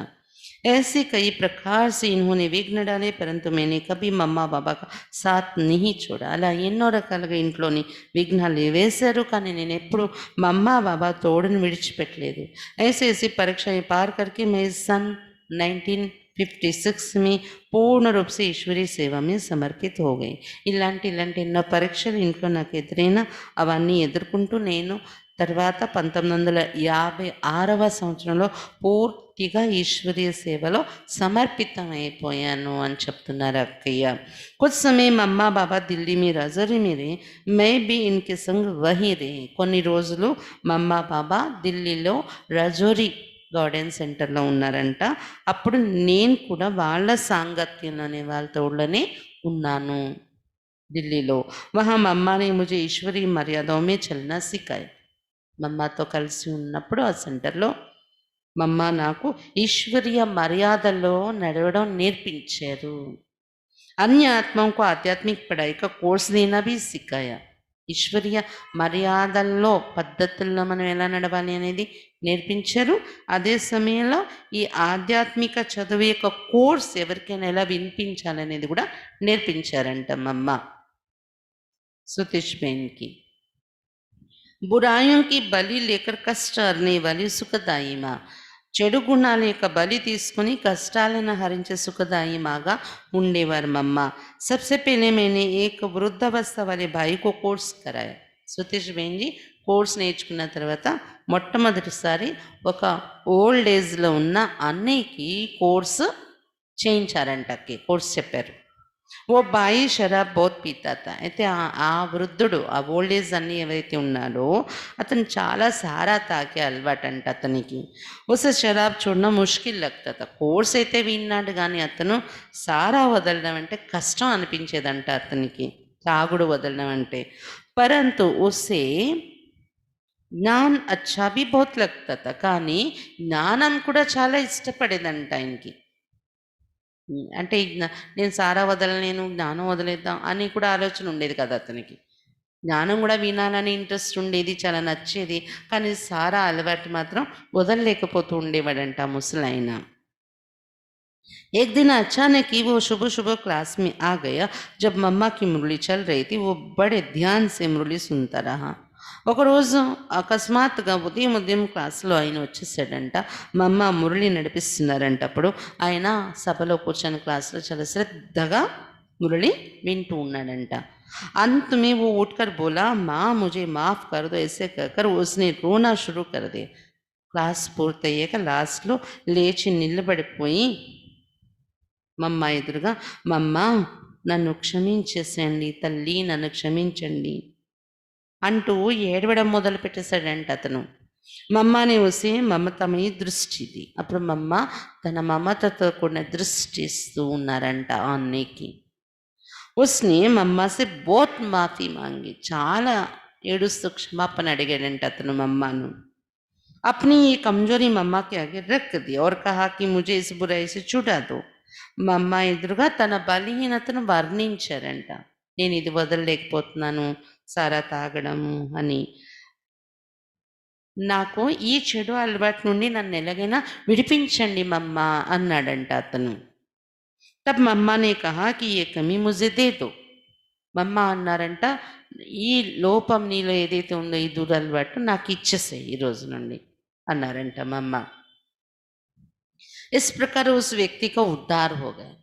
ऐसे कई प्रकार से इन्होंने विघ्न डाले, परंतु मैंने कभी मम्मा बाबा का సాత్ नहीं छोड़ा. అలా ఎన్నో రకాలుగా ఇంట్లోని విఘ్నాలు వేశారు, కానీ నేను ఎప్పుడు మమ్మా బాబా తోడుని విడిచిపెట్టలేదు. ऐसे ऐसी परीक्षाएं पार करके मैं सन 1956 में పూర్ణ రూప్ से ఈశ్వరీ సేవ में సమర్పిత हो गई. ఇలాంటి ఎన్నో పరీక్షలు ఇంట్లో నాకు ఎదురైనా అవన్నీ ఎదుర్కొంటూ నేను తర్వాత 1956వ సంవత్సరంలో పూర్తిగా ఈశ్వరీయ సేవలో సమర్పితమైపోయాను అని చెప్తున్నారు అక్కయ్య. कुछ समय मम्मा बाबा दिल्ली में रजौरी में रहे, मैं भी इनके संग वहीं रहे. కొన్ని రోజులు మమ్మా బాబా ఢిల్లీలో రజౌరీ గార్డెన్ సెంటర్లో ఉన్నారంట. అప్పుడు నేను కూడా వాళ్ళ సాంగత్యంలోనే వాళ్ళ తోడులోనే ఉన్నాను ఢిల్లీలో. वहाँ मम्मा ने मुझे ईश्वरीय मर्यादाओं में चलना सिखाया. మమ్మాతో కలిసి ఉన్నప్పుడు ఆ సెంటర్లో మమ్మ నాకు ఈశ్వరీయ మర్యాదలో నడవడం నేర్పించారు. अन्य आत्माओं को आध्यात्मिक पढ़ाई का कोर्स देना भी सिखाया. ఈశ్వరీయ మర్యాదల్లో పద్ధతుల్లో మనం ఎలా నడవాలి అనేది నేర్పించారు. అదే సమయంలో ఈ ఆధ్యాత్మిక చదువు యొక్క కోర్స్ ఎవరికైనా ఎలా వినిపించాలనేది కూడా నేర్పించారంట మమ్మ సుతీష్ బెన్కి. బురాయోं की బలి లేకర్ కష్ట అర్నే వాలి సుఖదాయి మా. చెడు గుణాల యొక్క బలి తీసుకుని కష్టాలను హరించే సుఖదాయి మాగా ఉండేవారు మమ్మ. सबसे पहले मैंने एक వృద్ధావస్థ वाले भाई को कोर्स कराया. సుతీష్ బెన్జీ కోర్స్ నేర్చుకున్న తర్వాత మొట్టమొదటిసారి ఒక ఓల్డ్ ఏజ్లో ఉన్న అన్నయ్యకి కోర్సు చేయించారంటకి, కోర్స్ చెప్పారు. ఓ బాయి షరాబ్ బోత్ పీతాత. అయితే ఆ వృద్ధుడు, ఆ ఓల్డ్ ఏజ్ అన్నీ ఎవరైతే ఉన్నాడో అతను చాలా సారా తాగే అలవాటంట అతనికి. ఉసే షరాబ్ చూడడం ముష్కిల్ లగ్తాత. కోర్స్ అయితే విన్నాడు కానీ అతను సారా వదలడం అంటే కష్టం అనిపించేదంట అతనికి, తాగుడు వదలడం అంటే. పరంతు ఉసే జ్ఞాన్ అచ్చా భీ బహుత్ లగ్తాత. కానీ జ్ఞానం కూడా చాలా ఇష్టపడేదంట ఆయనకి. అంటే నేను సారా వదలలేను, జ్ఞానం వదిలేద్దాం అని కూడా ఆలోచన ఉండేది కదా అతనికి. జ్ఞానం కూడా వినాలని ఇంట్రెస్ట్ ఉండేది, చాలా నచ్చేది. కానీ సారా అలవాటు మాత్రం వదలలేకపోతూ ఉండేవాడంట ముసలాయన. एक दिन अचानक ही वो सुबह सुबह क्लास में आ गया. जब मम्मा की मुरली चल रही थी, वो बड़े ध्यान से मुरली सुनता रहा. ఒకరోజు అకస్మాత్తుగా ఉదయం క్లాసులో ఆయన వచ్చేసాడంట. మా అమ్మ మురళి నడిపిస్తున్నారంట. అప్పుడు ఆయన సభలో కూర్చొని క్లాసులో చాలా శ్రద్ధగా మురళి వింటూ ఉన్నాడంట. अंत में वो उठकर बोला, माँ मुझे माफ़ कर दो. ऐसे कहकर उसने रोना शुरू कर दिया. క్లాస్ పూర్తయ్యాక లాస్ట్లో లేచి నిలబడిపోయి మమ్మ ఎదురుగా, మమ్మ నన్ను క్షమించేసేయండి తల్లి, నన్ను క్షమించండి అంటూ ఏడవడం మొదలు పెట్టేశాడంట అతను. మమ్మని ఉసే మమతమై దృష్టిది. అప్పుడు మమ్మ తన మమతతో కూడిన దృష్టి ఇస్తూ ఉన్నారంట ఆ అన్నయ్యకి. ఉస్నే మమ్మసే బోత్ మాఫీ మాంగి. చాలా ఏడుస్తూ క్షమాపణ అడిగాడంట అతను మమ్మను. अपनी ये कमजोरी मम्मा के आगे रख दी और कहा कि मुझे इस बुराई से छुड़ा दो. మమ్మ ఎదురుగా తన బలహీనతను వర్ణించారంట. నేను ఇది వదలలేకపోతున్నాను, సారా తాగడము అని. నాకు ఈ చెడు అలవాటు నుండి నన్ను ఎలాగైనా విడిపించండి మమ్మ అన్నాడంట అతను. తబ్ మమ్మనే కహా కి ఏ కమీ ముజే దే దో. మమ్మ అన్నారంట, ఈ లోపం నీలో ఏదైతే ఉందో ఈ దురలవాటు నాకు ఇచ్చేసాయి ఈ రోజు నుండి అన్నారంట మమ్మ. इस प्रकार उस व्यक्ति का उद्धार हो गया.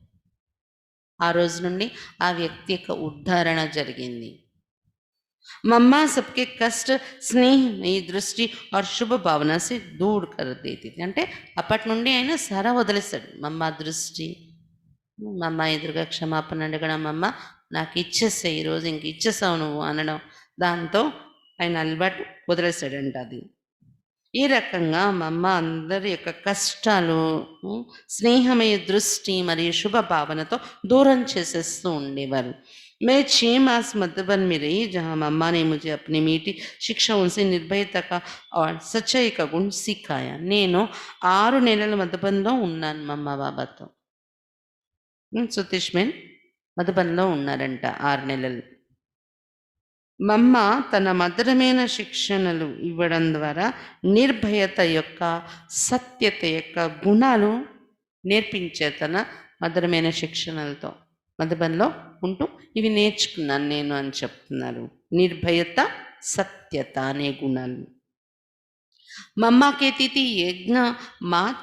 ఆ రోజు నుండి ఆ వ్యక్తి యొక్క ఉద్ధారణ జరిగింది. मम्मा सबके कष्ट स्नेह में दृष्टि और शुभ भावना से दूर कर देती थी. అంటే అప్పటి నుండి ఆయన సారా వదిలేస్తాడు. మమ్మ దృష్టి, మమ్మ ఎదురుగా క్షమాపణ అడగడం, మమ్మ నాకు ఇచ్చేస్తాయి ఈరోజు, ఇంక ఇచ్చేసావు నువ్వు అనడం, దాంతో ఆయన అలవాటు వదిలేస్తాడంట అది. ఈ రకంగా మమ్మ అందరి యొక్క కష్టాలు స్నేహమయ దృష్టి మరియు శుభ భావనతో దూరం చేసేస్తూ ఉండేవారు. मैं 6 मास मधुबन में रही, जहाँ मम्मा ने मुझे अपनी मीठी शिक्षाओं से निर्भयता का और सच्चाई का गुण सिखाया. నేను 6 నెలల మధుబన్లో ఉన్నాను మమ్మ బాబాతో. సుతీష్ బెన్ మధుబన్లో ఉన్నారంట 6 నెలలు. మమ్మ తన మధురమైన శిక్షణలు ఇవ్వడం ద్వారా నిర్భయత యొక్క, సత్యత యొక్క గుణాలు నేర్పించారు తన మధురమైన శిక్షణలతో. మధుబన్‌లో ఉంటూ ఇవి నేర్చుకున్నాను నేను అని చెప్తున్నారు. నిర్భయత, సత్యత అనే గుణాలు. मम्मा कहती थी यज्ञ माता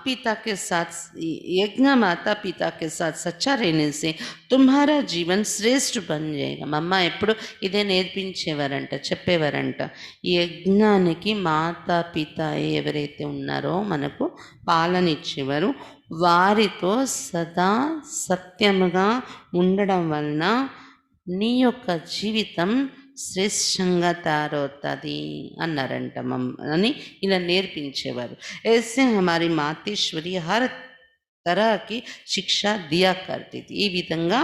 पिता के साथ सच्चा रहने से तुम्हारा जीवन శ్రేష్ఠ బన్ जाएगा. మమ్మ ఎప్పుడు ఇదే నేర్పించేవారంట, చెప్పేవారంట. ఈ యజ్ఞానికి మాతా పిత ఎవరైతే ఉన్నారో మనకు పాలన ఇచ్చేవారు, వారితో సదా సత్యముగా ఉండడం వలన నీ యొక్క జీవితం శ్రేష్టంగా తయారవుతుంది అన్నారంట అని ఇలా నేర్పించేవారు. ऐसे हमारी मातेश्वरी हर तरह की शिक्षा दिया करती थी. ఈ విధంగా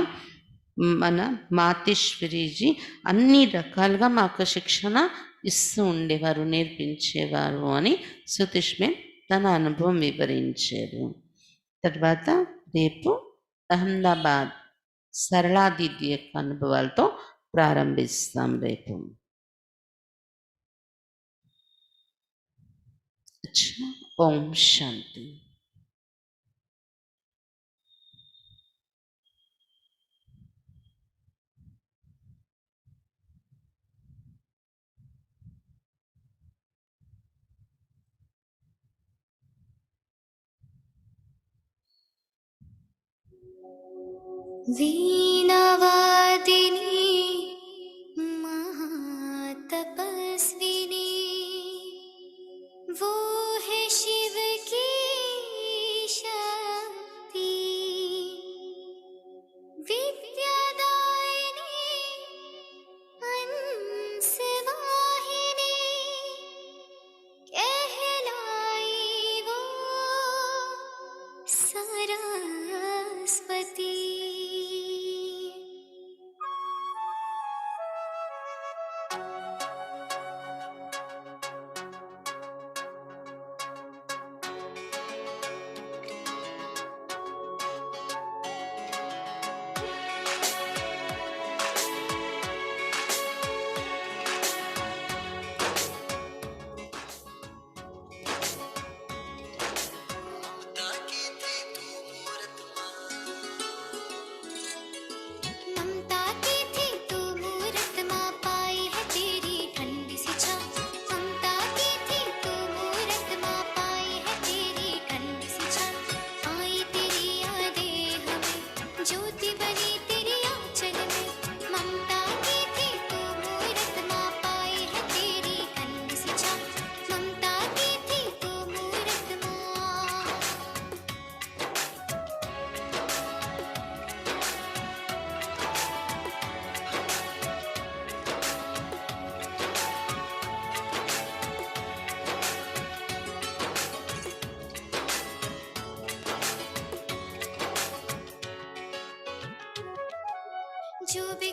మన మాతేశ్వరీజీ అన్ని రకాలుగా మాకు శిక్షణ ఇస్తూ ఉండేవారు, నేర్పించేవారు అని సుతిష్మేన్ తన అనుభవం వివరించారు. తర్వాత రేపు అహ్మదాబాద్ సరళాదిద్య యొక్క అనుభవాలతో ప్రారంభిస్తాం రేపు. ఓం శాంతి. वीणावादिनी महातपस्विनी वो है शिव की शक्ति, विद्यादायिनी हंसवाहिनी कहलाई वो सरस्वती. जो भी